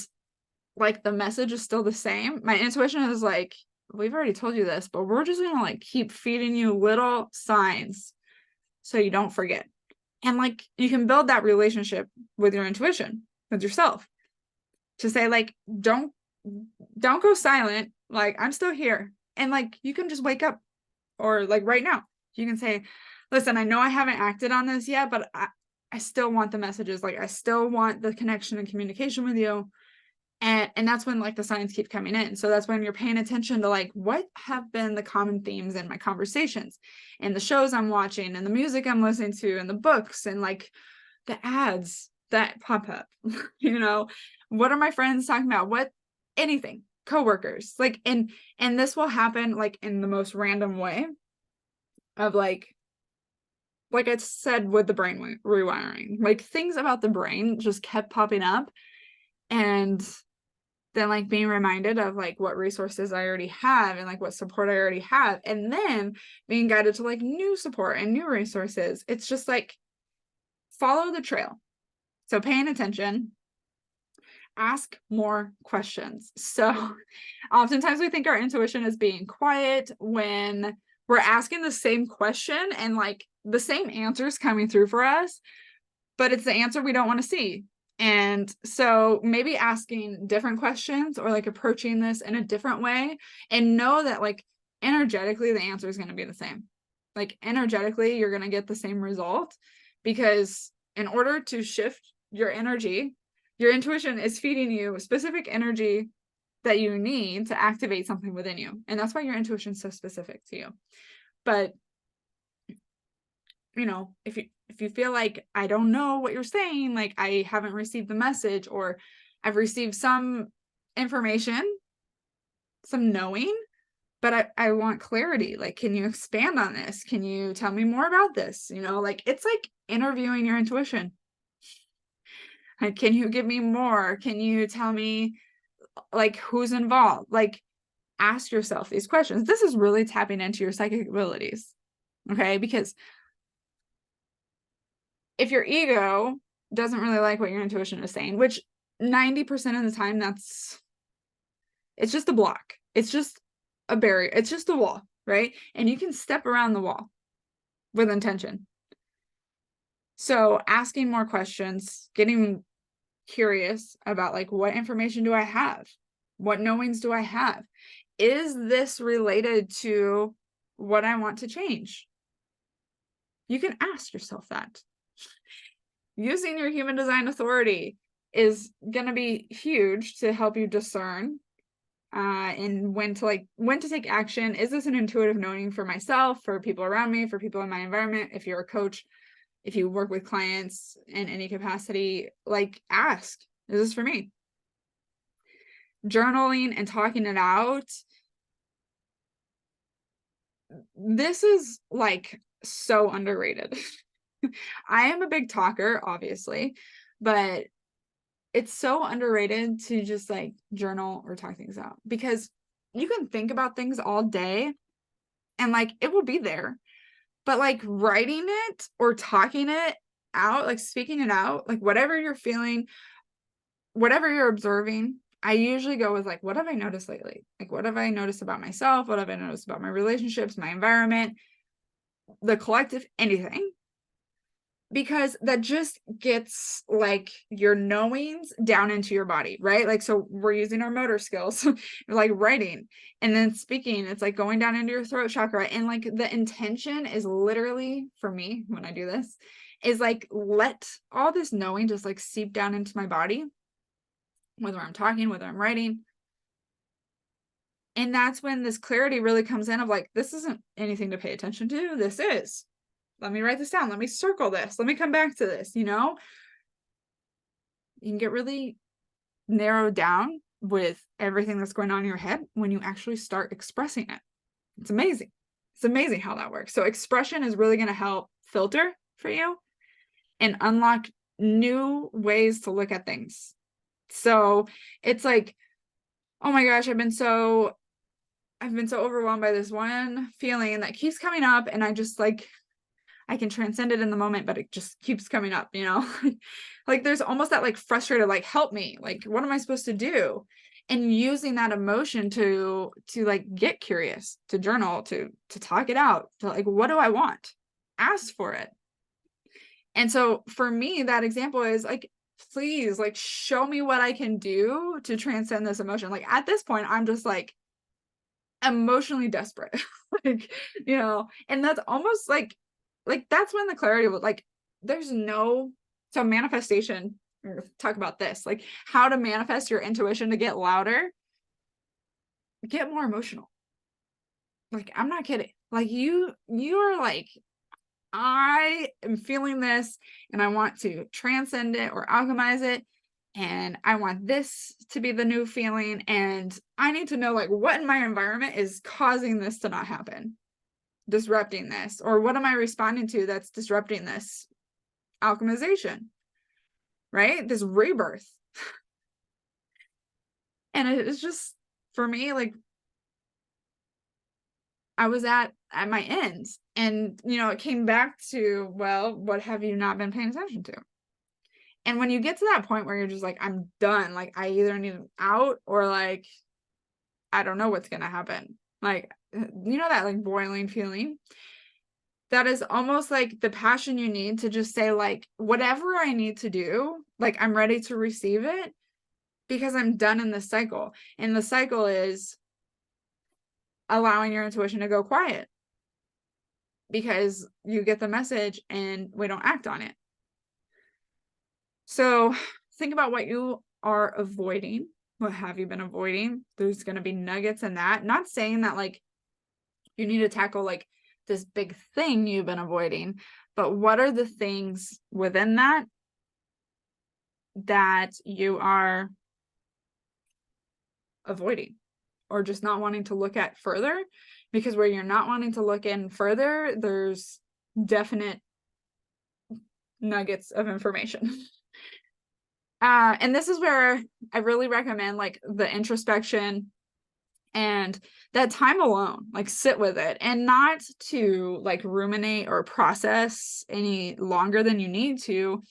S1: like the message is still the same. My intuition is like, we've already told you this, but we're just gonna like keep feeding you little signs so you don't forget. And like, you can build that relationship with your intuition, with yourself, to say like, don't go silent, like I'm still here. And like, you can just wake up, or like right now you can say, listen, I know I haven't acted on this yet, but I still want the messages, like I still want the connection and communication with you. And that's when like the signs keep coming in. So that's when you're paying attention to like, what have been the common themes in my conversations, and the shows I'm watching, and the music I'm listening to, and the books, and like the ads that pop up. You know, what are my friends talking about? What, anything, coworkers, like, and this will happen like in the most random way of like I said with the brain rewiring, like things about the brain just kept popping up. And then like being reminded of like what resources I already have, and like what support I already have, and then being guided to like new support and new resources. It's just like, follow the trail. So paying attention, ask more questions. So oftentimes we think our intuition is being quiet when we're asking the same question and like the same answers coming through for us, but it's the answer we don't want to see. And so maybe asking different questions, or like approaching this in a different way, and know that like energetically the answer is going to be the same. Like energetically you're going to get the same result, because in order to shift your energy, your intuition is feeding you specific energy that you need to activate something within you. And that's why your intuition is so specific to you. But you know, if you feel like, I don't know what you're saying, like I haven't received the message, or I've received some information, some knowing, but I want clarity. Like, can you expand on this? Can you tell me more about this? You know, like it's like interviewing your intuition. Like, can you give me more? Can you tell me like who's involved? Like, ask yourself these questions. This is really tapping into your psychic abilities. Okay, because if your ego doesn't really like what your intuition is saying, which 90% of the time it's just a block. It's just a barrier. It's just a wall, right? And you can step around the wall with intention. So asking more questions, getting curious about like, what information do I have? What knowings do I have? Is this related to what I want to change? You can ask yourself that. Using your human design authority is going to be huge to help you discern and when to take action. Is this an intuitive knowing for myself, for people around me, for people in my environment? If you're a coach, if you work with clients in any capacity, like ask, is this for me? Journaling and talking it out. This is like so underrated. I am a big talker, obviously, but it's so underrated to just like journal or talk things out, because you can think about things all day and like it will be there, but like writing it or talking it out, like speaking it out, like whatever you're feeling, whatever you're observing, I usually go with like, what have I noticed lately? Like, what have I noticed about myself? What have I noticed about my relationships, my environment, the collective, anything? Because that just gets like your knowings down into your body, right? Like, so we're using our motor skills, like writing and then speaking. It's like going down into your throat chakra. And like the intention is literally, for me, when I do this, is like, let all this knowing just like seep down into my body, whether I'm talking, whether I'm writing. And that's when this clarity really comes in of like, this isn't anything to pay attention to. This is. Let me write this down. Let me circle this. Let me come back to this, you know? You can get really narrowed down with everything that's going on in your head when you actually start expressing it. It's amazing. It's amazing how that works. So expression is really going to help filter for you and unlock new ways to look at things. So it's like, oh my gosh, I've been so overwhelmed by this one feeling that keeps coming up, and I just like, I can transcend it in the moment, but it just keeps coming up, you know? Like there's almost that like frustrated, like, help me, like, what am I supposed to do? And using that emotion to like get curious, to journal, to talk it out, to like, what do I want? Ask for it. And so for me, that example is like, please, like, show me what I can do to transcend this emotion. Like at this point, I'm just like emotionally desperate. Like, you know, and that's almost like that's when the clarity would like, there's no, so manifestation, talk about this, like how to manifest your intuition to get louder, get more emotional. Like, I'm not kidding. Like you're like, I am feeling this and I want to transcend it or alchemize it. And I want this to be the new feeling. And I need to know like what in my environment is causing this to not happen, disrupting this, or what am I responding to that's disrupting this alchemization, right? This rebirth. And it's just, for me, like I was at my ends, and you know, it came back to, well, what have you not been paying attention to? And when you get to that point where you're just like, I'm done, like I either need an out or like I don't know what's gonna happen, like, you know, that like boiling feeling, that is almost like the passion you need to just say like, whatever I need to do, like I'm ready to receive it because I'm done in this cycle. And the cycle is allowing your intuition to go quiet because you get the message and we don't act on it. So think about what you are avoiding. What have you been avoiding? There's going to be nuggets in that. Not saying that like you need to tackle like this big thing you've been avoiding, but what are the things within that that you are avoiding or just not wanting to look at further? Because where you're not wanting to look in further, there's definite nuggets of information. And this is where I really recommend like the introspection and that time alone, like sit with it, and not to like ruminate or process any longer than you need to.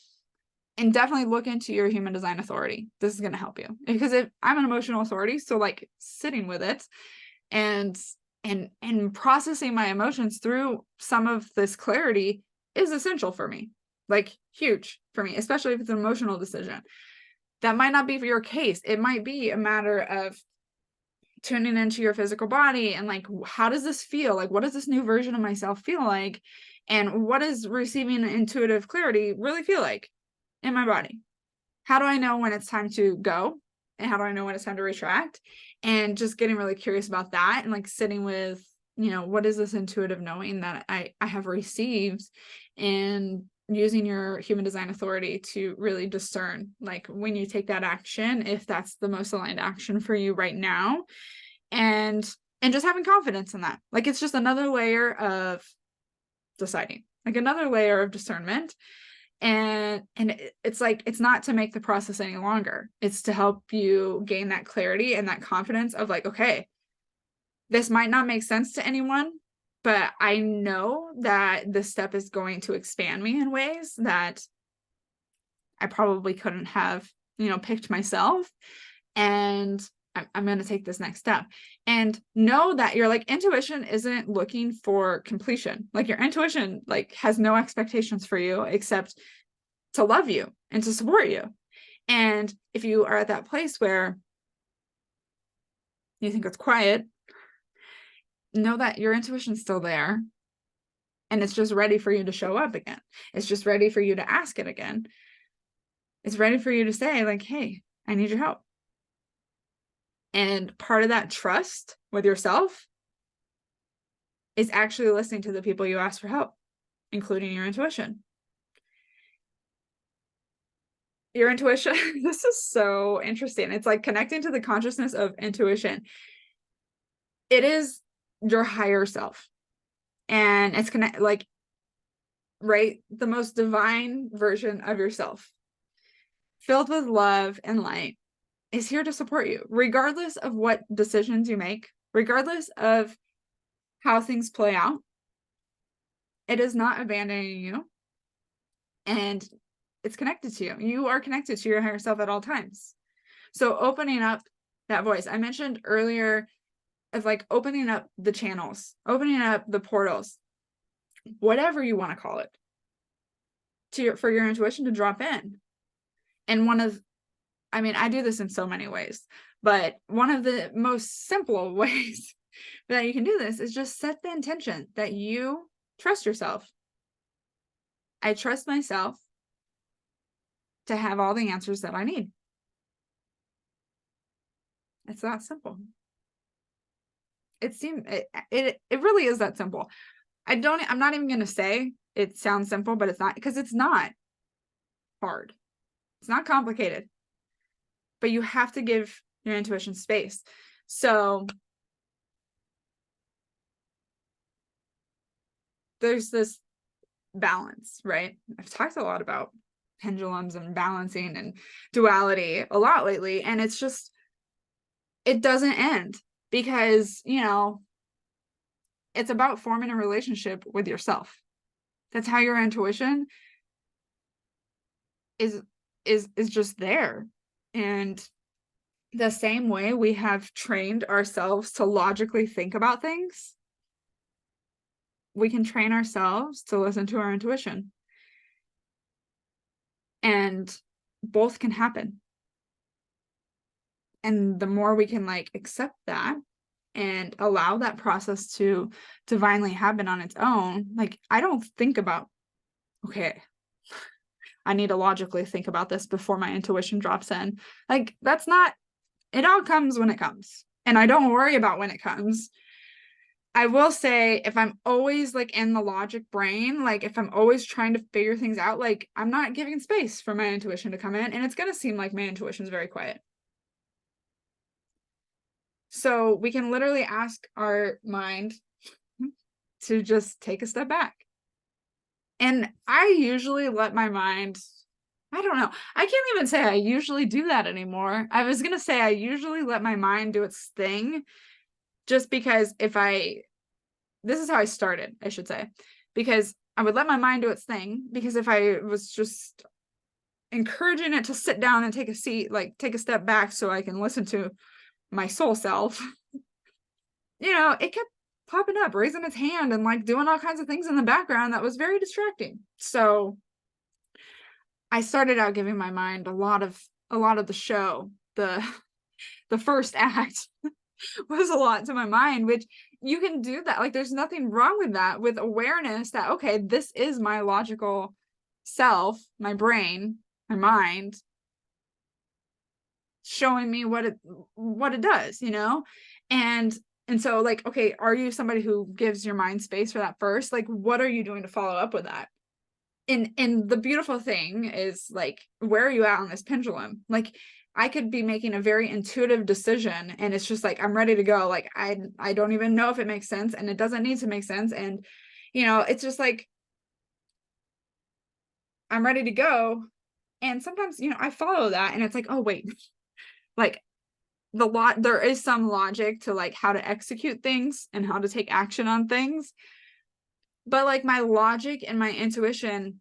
S1: And definitely look into your human design authority. This is going to help you, because I'm an emotional authority, so like sitting with it and processing my emotions through some of this clarity is essential for me, like huge for me, especially if it's an emotional decision. That might not be for your case. It might be a matter of tuning into your physical body and like, how does this feel? Like, what does this new version of myself feel like? And what does receiving intuitive clarity really feel like in my body? How do I know when it's time to go? And how do I know when it's time to retract? And just getting really curious about that and like sitting with, you know, what is this intuitive knowing that I have received, and using your human design authority to really discern like when you take that action, if that's the most aligned action for you right now, and just having confidence in that. Like it's just another layer of deciding, like another layer of discernment. And it's like, it's not to make the process any longer. It's to help you gain that clarity and that confidence of like, okay, this might not make sense to anyone, but I know that this step is going to expand me in ways that I probably couldn't have, you know, picked myself. And I'm going to take this next step. And know that your like intuition isn't looking for completion. Like your intuition like has no expectations for you except to love you and to support you. And if you are at that place where you think it's quiet, know that your intuition's still there, and it's just ready for you to show up again. It's just ready for you to ask it again. It's ready for you to say like, hey, I need your help. And part of that trust with yourself is actually listening to the people you ask for help, including your intuition. your intuition. This is so interesting. It's like connecting to the consciousness of intuition. It is your higher self. And it's like, right, the most divine version of yourself, filled with love and light, is here to support you, regardless of what decisions you make, regardless of how things play out. It is not abandoning you, and it's connected to you. You are connected to your higher self at all times. So opening up that voice, I mentioned earlier, of like opening up the channels, opening up the portals, whatever you want to call it, for your intuition to drop in. And I do this in so many ways, but one of the most simple ways that you can do this is just set the intention that you trust yourself. I trust myself to have all the answers that I need. It's that simple. It really is that simple. I'm not even going to say it sounds simple, but it's not, because it's not hard. It's not complicated, but you have to give your intuition space. So there's this balance, right? I've talked a lot about pendulums and balancing and duality a lot lately, and it's just, it doesn't end, because, it's about forming a relationship with yourself. That's how your intuition is just there. And the same way we have trained ourselves to logically think about things, we can train ourselves to listen to our intuition. And both can happen. And the more we can like accept that and allow that process to divinely happen on its own, like, I don't think about, okay, I need to logically think about this before my intuition drops in. Like, that's not, it all comes when it comes. And I don't worry about when it comes. I will say, if I'm always like in the logic brain, like if I'm always trying to figure things out, like I'm not giving space for my intuition to come in, and it's going to seem like my intuition is very quiet. So we can literally ask our mind to just take a step back. And I usually let my mind, I don't know, I can't even say I usually do that anymore. I was going to say I usually let my mind do its thing, just because this is how I started, I should say, because I would let my mind do its thing, because if I was just encouraging it to sit down and take a seat, like take a step back so I can listen to my soul self, it kept popping up, raising its hand and like doing all kinds of things in the background that was very distracting. So I started out giving my mind a lot of the show. The first act was a lot to my mind, which you can do that. Like, there's nothing wrong with that, with awareness that, okay, this is my logical self, my brain, my mind, showing me what it does, and so, like, okay, are you somebody who gives your mind space for that first? Like, what are you doing to follow up with that? And the beautiful thing is, like, where are you at on this pendulum? Like, I could be making a very intuitive decision, and it's just like, I'm ready to go. Like, I don't even know if it makes sense, and it doesn't need to make sense. And, it's just like, I'm ready to go. And sometimes, I follow that, and it's like, oh, wait, like, there is some logic to like how to execute things and how to take action on things. But like, my logic and my intuition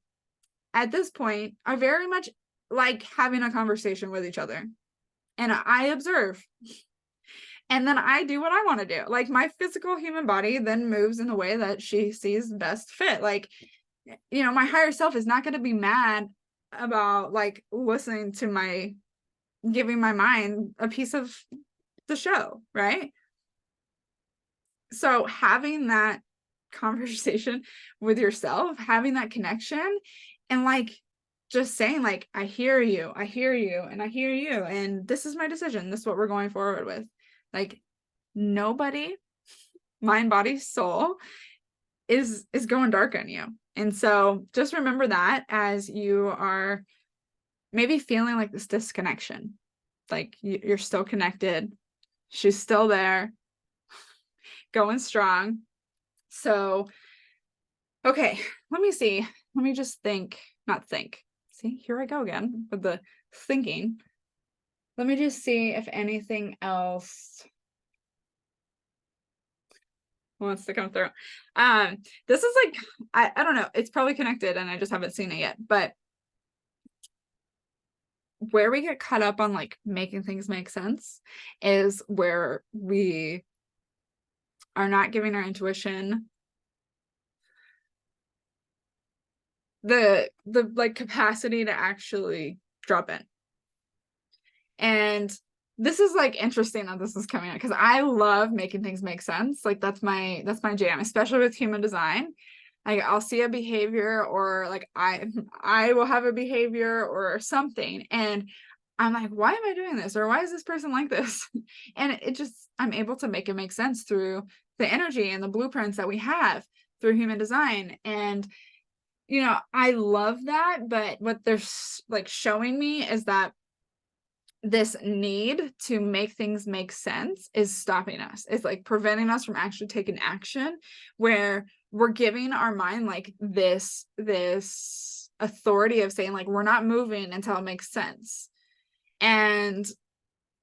S1: at this point are very much like having a conversation with each other. And I observe. And then I do what I want to do. Like, my physical human body then moves in the way that she sees best fit. Like, my higher self is not going to be mad about like listening to giving my mind a piece of the show, right? So having that conversation with yourself, having that connection, and like just saying, like, I hear you, and I hear you, and this is my decision, this is what we're going forward with. Like, nobody, mind, body, soul, is going dark on you. And so just remember that as you are maybe feeling like this disconnection, like you're still connected, she's still there, going strong. So, okay, let me see. Let me just think, not think. See, here I go again with the thinking. Let me just see if anything else wants to come through. This is like, I don't know, it's probably connected and I just haven't seen it yet, but where we get caught up on like making things make sense is where we are not giving our intuition the like capacity to actually drop in. And this is like interesting that this is coming out because I love making things make sense. Like that's my jam, especially with human design. Like I'll see a behavior or like I will have a behavior or something and I'm like, why am I doing this? Or why is this person like this? And it just, I'm able to make it make sense through the energy and the blueprints that we have through human design. And, you know, I love that. But what they're like showing me is that this need to make things make sense is stopping us. It's like preventing us from actually taking action, where we're giving our mind like this authority of saying like, we're not moving until it makes sense. And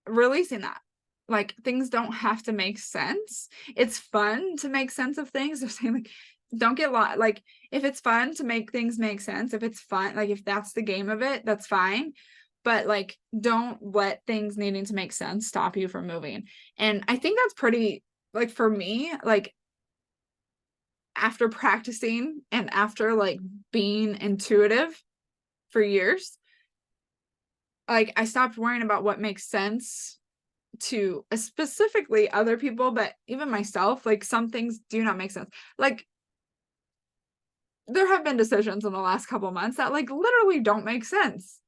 S1: releasing that, like things don't have to make sense. It's fun to make sense of things. They're saying like, don't get lost. Like if it's fun to make things make sense, if it's fun, like if that's the game of it, that's fine. But like, don't let things needing to make sense stop you from moving. And I think that's pretty, like for me, like after practicing and after like being intuitive for years, like I stopped worrying about what makes sense to specifically other people, but even myself. Like some things do not make sense. Like there have been decisions in the last couple months that like literally don't make sense,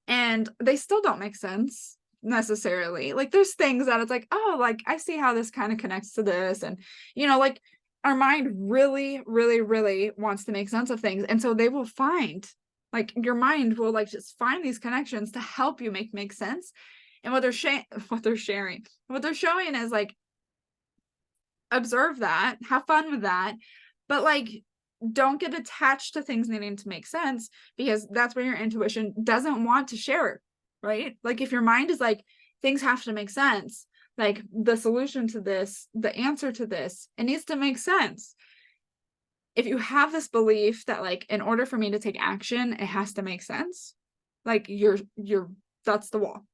S1: and they still don't make sense necessarily. Like there's things that it's like, oh, like I see how this kind of connects to this, and you know, like our mind really wants to make sense of things, and so they will find, like your mind will like just find these connections to help you make sense. And what they're sharing, what they're showing is like, observe that, have fun with that, but like don't get attached to things needing to make sense, because that's where your intuition doesn't want to share, right? Like if your mind is like, things have to make sense, like the solution to this, the answer to this, it needs to make sense. If you have this belief that like, in order for me to take action, it has to make sense, like you're that's the wall.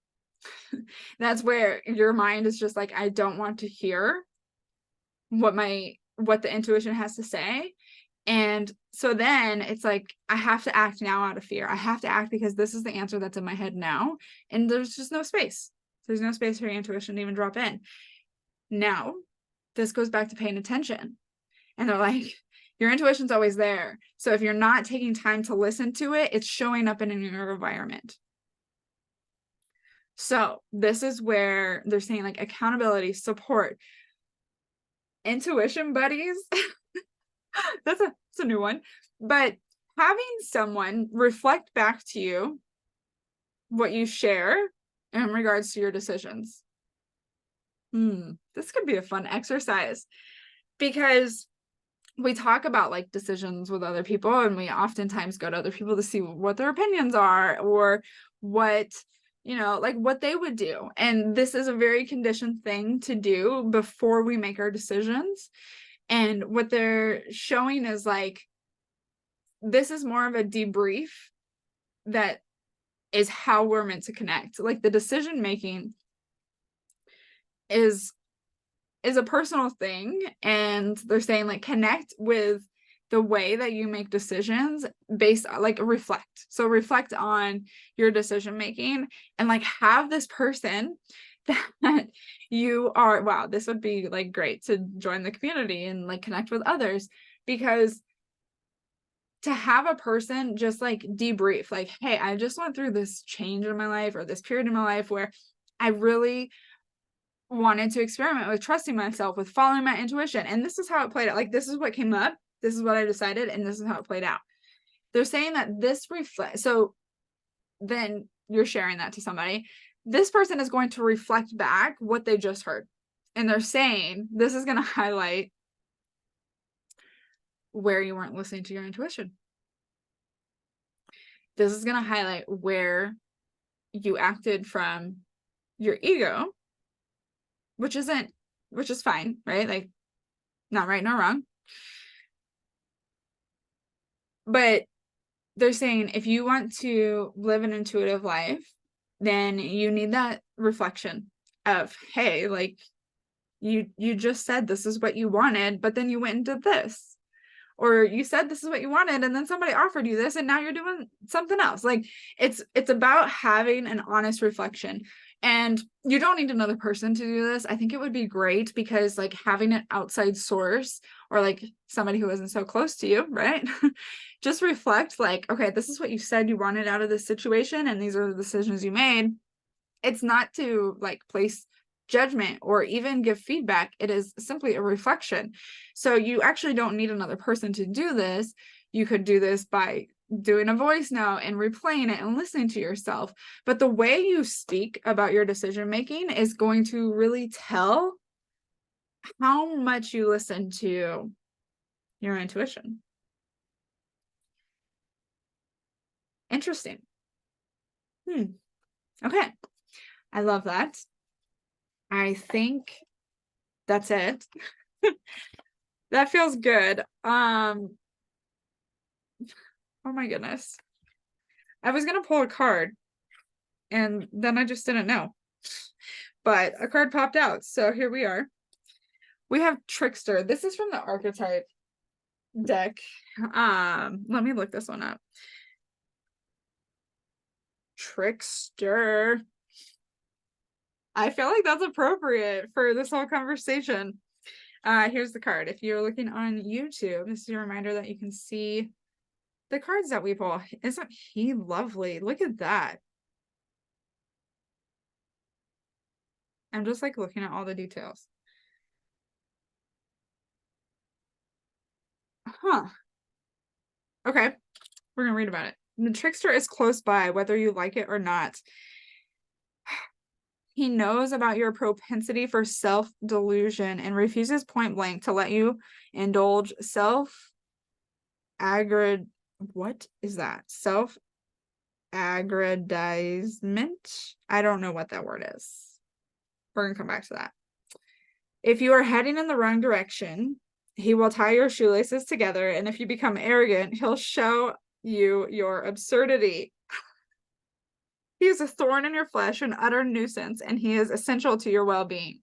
S1: That's where your mind is just like, I don't want to hear what the intuition has to say. And so then it's like, I have to act now out of fear. I have to act because this is the answer that's in my head now. And there's just no space. There's no space for your intuition to even drop in. Now, this goes back to paying attention. And they're like, your intuition's always there. So if you're not taking time to listen to it, it's showing up in your environment. So this is where they're saying like accountability, support, intuition buddies. That's a new one. But having someone reflect back to you what you share in regards to your decisions. This could be a fun exercise, because we talk about like decisions with other people, and we oftentimes go to other people to see what their opinions are, or what, you know, like what they would do. And this is a very conditioned thing to do before we make our decisions. And what they're showing is like, this is more of a debrief that is how we're meant to connect. Like the decision making is a personal thing, and they're saying like, connect with the way that you make decisions based on like reflect. So reflect on your decision making, and like have this person that you are, wow, this would be like great to join the community and like connect with others, because to have a person just like debrief, like, hey, I just went through this change in my life, or this period in my life where I really wanted to experiment with trusting myself, with following my intuition. And this is how it played out. Like, this is what came up. This is what I decided. And this is how it played out. They're saying that this reflects. So then you're sharing that to somebody, this person is going to reflect back what they just heard. And they're saying, this is going to highlight where you weren't listening to your intuition. This is going to highlight where you acted from your ego, which is fine, right? Like, not right nor wrong. But they're saying, if you want to live an intuitive life, then you need that reflection of, hey, like, you just said this is what you wanted, but then you went and did this. Or you said this is what you wanted, and then somebody offered you this, and now you're doing something else. Like, it's about having an honest reflection. And you don't need another person to do this. I think it would be great, because like having an outside source, or like somebody who isn't so close to you, right? Just reflect, like, okay, this is what you said you wanted out of this situation, and these are the decisions you made. It's not to like place judgment or even give feedback. It is simply a reflection. So you actually don't need another person to do this. You could do this by doing a voice note and replaying it and listening to yourself. But the way you speak about your decision making is going to really tell how much you listen to your intuition. Interesting. Okay. I love that. I think that's it. That feels good. Oh my goodness. I was gonna pull a card, and then I just didn't know. But a card popped out, so here we are. We have Trickster. This is from the Archetype deck. Let me look this one up. Trickster. I feel like that's appropriate for this whole conversation. Here's the card. If you're looking on YouTube, this is a reminder that you can see the cards that we pull. Isn't he lovely? Look at that. I'm just like looking at all the details. Huh. Okay. We're gonna read about it. The trickster is close by, whether you like it or not. He knows about your propensity for self-delusion and refuses point blank to let you indulge what is that? Self-aggrandizement? I don't know what that word is. We're gonna come back to that. If you are heading in the wrong direction, he will tie your shoelaces together, and if you become arrogant, he'll show you your absurdity. He is a thorn in your flesh, an utter nuisance, and he is essential to your well-being.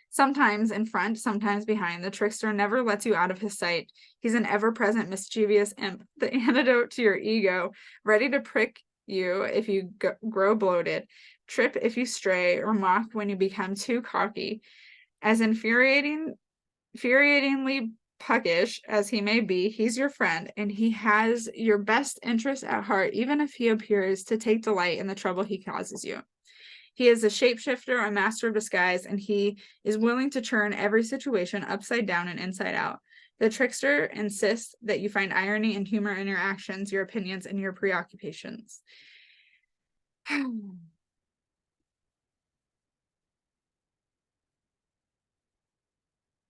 S1: Sometimes in front, sometimes behind, the trickster never lets you out of his sight. He's an ever-present mischievous imp, the antidote to your ego, ready to prick you if you grow bloated, trip if you stray, or mock when you become too cocky. As infuriatingly puckish as he may be, he's your friend, and he has your best interest at heart, even if he appears to take delight in the trouble he causes you. He is a shapeshifter, a master of disguise, and he is willing to turn every situation upside down and inside out. The trickster insists that you find irony and humor in your actions, your opinions, and your preoccupations.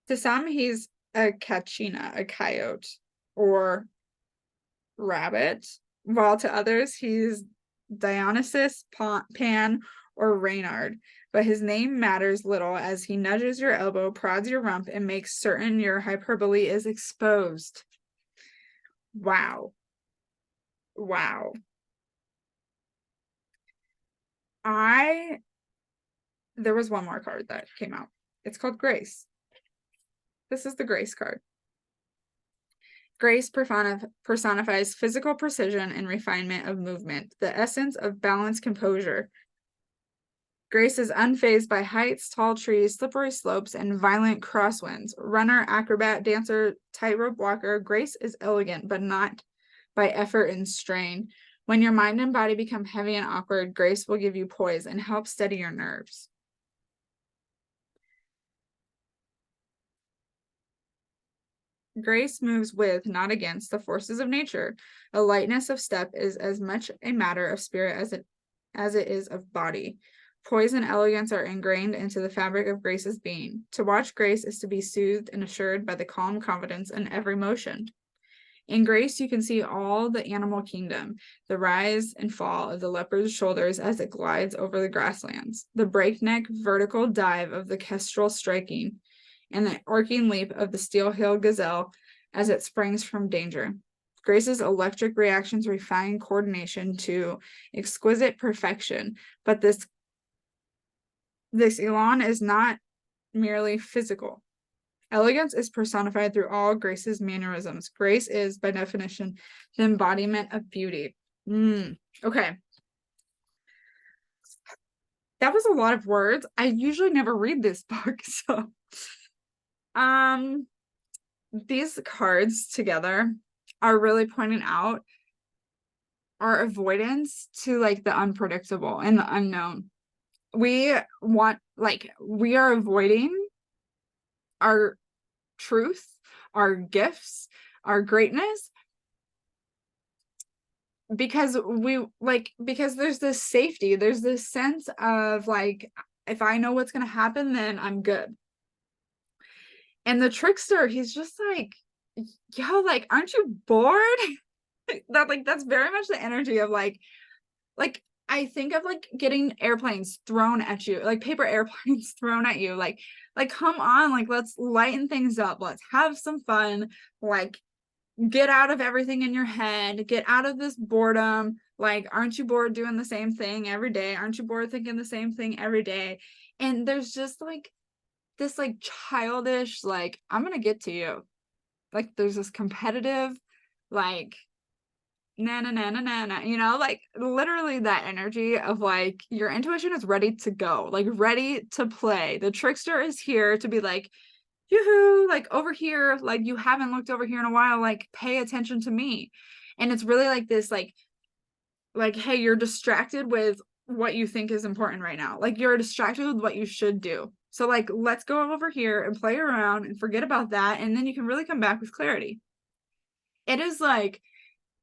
S1: To some, he's a kachina, a coyote, or rabbit, while to others, he's Dionysus, Pan, or Reynard. But his name matters little, as he nudges your elbow, prods your rump, and makes certain your hyperbole is exposed. Wow. Wow. There was one more card that came out. It's called Grace. This is the Grace card. Grace personifies physical precision and refinement of movement, the essence of balanced composure. Grace is unfazed by heights, tall trees, slippery slopes, and violent crosswinds. Runner, acrobat, dancer, tightrope walker, Grace is elegant, but not by effort and strain. When your mind and body become heavy and awkward, Grace will give you poise and help steady your nerves. Grace moves with, not against, the forces of nature. A lightness of step is as much a matter of spirit as it is of body. Poise and elegance are ingrained into the fabric of Grace's being. To watch Grace is to be soothed and assured by the calm confidence in every motion. In Grace, you can see all the animal kingdom, the rise and fall of the leopard's shoulders as it glides over the grasslands, the breakneck vertical dive of the kestrel striking, and the arcing leap of the steel-heeled gazelle as it springs from danger. Grace's electric reactions refine coordination to exquisite perfection, but this elan is not merely physical. Elegance is personified through all Grace's mannerisms. Grace is, by definition, the embodiment of beauty. Okay. That was a lot of words. I usually never read this book, so these cards together are really pointing out our avoidance to like the unpredictable and the unknown. We are avoiding our truth, our gifts, our greatness, because there's this safety, there's this sense of like, if I know what's going to happen, then I'm good. And the trickster, he's just like, yo, like, aren't you bored? That's very much the energy of like I think of like getting airplanes thrown at you, like paper airplanes thrown at you, like come on, like let's lighten things up, let's have some fun, like get out of everything in your head, get out of this boredom. Like, aren't you bored doing the same thing every day? Aren't you bored thinking the same thing every day? And there's just like this like childish, like, I'm gonna get to you. Like there's this competitive, like, na na na na na na, you know, like literally that energy of like your intuition is ready to go, like ready to play. The trickster is here to be like, yoo-hoo, like over here, like you haven't looked over here in a while, like pay attention to me. And it's really like this, like hey, you're distracted with what you think is important right now, like you're distracted with what you should do, so like let's go over here and play around and forget about that, and then you can really come back with clarity. It is like,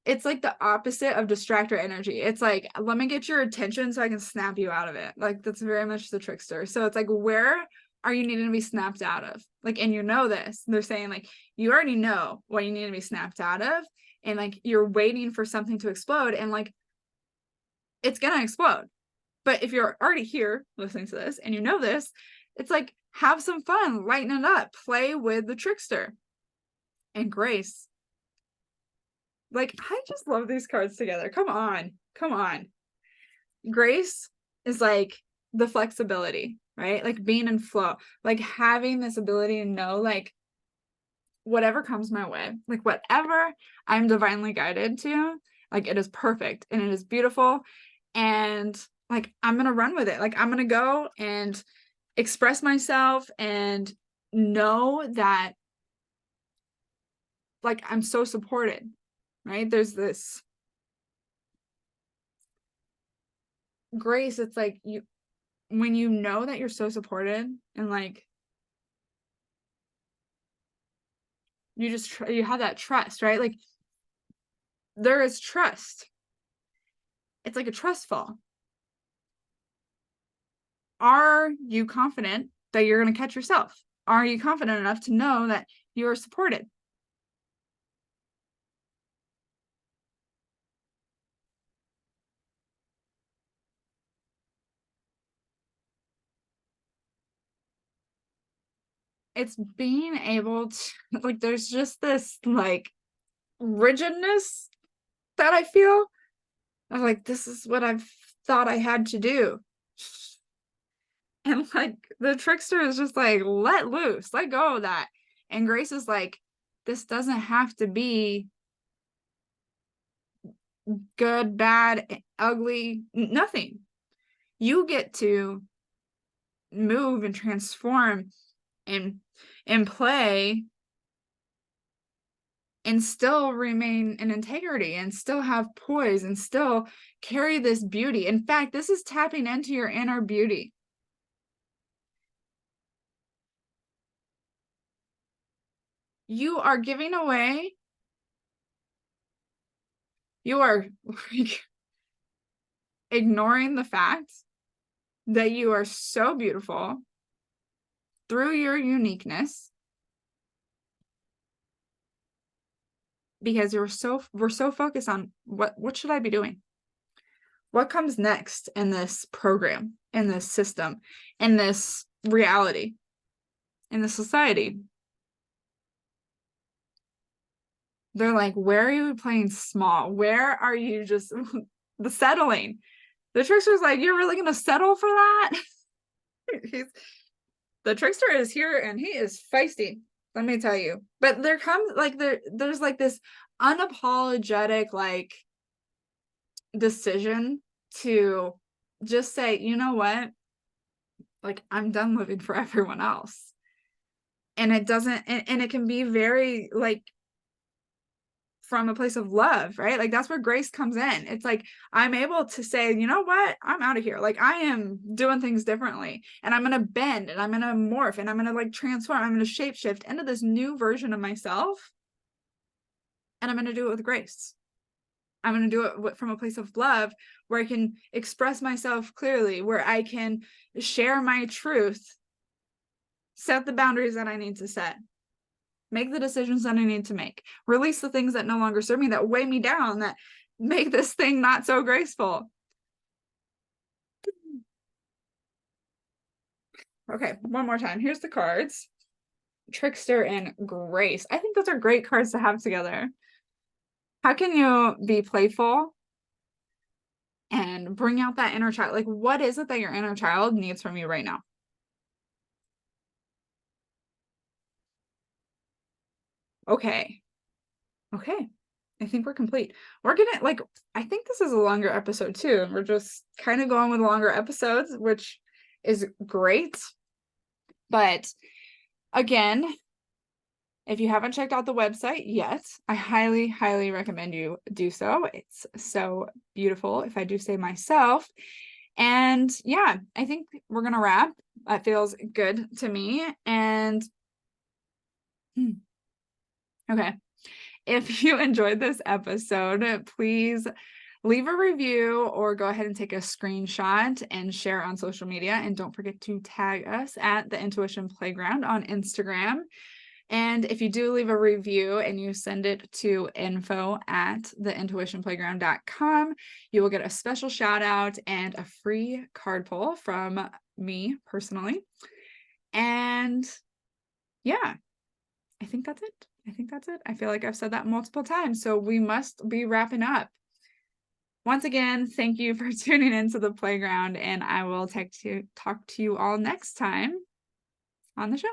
S1: it's like the opposite of distractor energy. It's like, let me get your attention so I can snap you out of it. Like that's very much the trickster. So it's like, where are you needing to be snapped out of? Like, and you know this. They're saying like, you already know what you need to be snapped out of. And like, you're waiting for something to explode, and like, it's gonna explode. But if you're already here listening to this and you know this, it's like, have some fun, lighten it up, play with the trickster. And Grace, like, I just love these cards together. Come on. Come on. Grace is like the flexibility, right? Like being in flow, like having this ability to know, like, whatever comes my way, like whatever I'm divinely guided to, like it is perfect and it is beautiful. And like, I'm going to run with it. Like, I'm going to go and express myself and know that like I'm so supported, right? There's this grace. It's like, you, when you know that you're so supported and like you just you have that trust, right? Like there is trust. It's like a trust fall. Are you confident that you're going to catch yourself? Are you confident enough to know that you are supported? It's being able to, like, there's just this like rigidness that I feel of like, this is what I've thought I had to do. And like the trickster is just like, let loose, let go of that. And Grace is like, this doesn't have to be good, bad, ugly, nothing. You get to move and transform and play and still remain in integrity and still have poise and still carry this beauty. In fact, this is tapping into your inner beauty. You are giving away, you are ignoring the fact that you are so beautiful through your uniqueness, because we're so focused on what should I be doing? What comes next in this program, in this system, in this reality, in this society? They're like, where are you playing small? Where are you just the settling? The trickster's like, you're really gonna settle for that? The trickster is here and he is feisty, let me tell you. But there comes like there's like this unapologetic like decision to just say, you know what? Like, I'm done living for everyone else. And it doesn't, and it can be very like from a place of love, right? Like that's where grace comes in. It's like I'm able to say, you know what? I'm out of here. Like I am doing things differently, and I'm gonna bend, and I'm gonna morph, and I'm gonna like transform. I'm gonna shapeshift into this new version of myself, and I'm gonna do it with grace. I'm gonna do it from a place of love, where I can express myself clearly, where I can share my truth, set the boundaries that I need to set, make the decisions that I need to make, release the things that no longer serve me, that weigh me down, that make this thing not so graceful. Okay, one more time. Here's the cards. Trickster and Grace. I think those are great cards to have together. How can you be playful and bring out that inner child? Like, what is it that your inner child needs from you right now? Okay. Okay. I think we're complete. We're gonna like, I think this is a longer episode too. And we're just kind of going with longer episodes, which is great. But again, if you haven't checked out the website yet, I highly, highly recommend you do so. It's so beautiful, if I do say myself. And yeah, I think we're gonna wrap. That feels good to me. And okay. If you enjoyed this episode, please leave a review or go ahead and take a screenshot and share on social media. And don't forget to tag us at the Intuition Playground on Instagram. And if you do leave a review and you send it to info@theintuitionplayground.com, you will get a special shout out and a free card pull from me personally. And yeah, I think that's it. I feel like I've said that multiple times, so we must be wrapping up. Once again, thank you for tuning into the playground, and I will talk to you all next time on the show.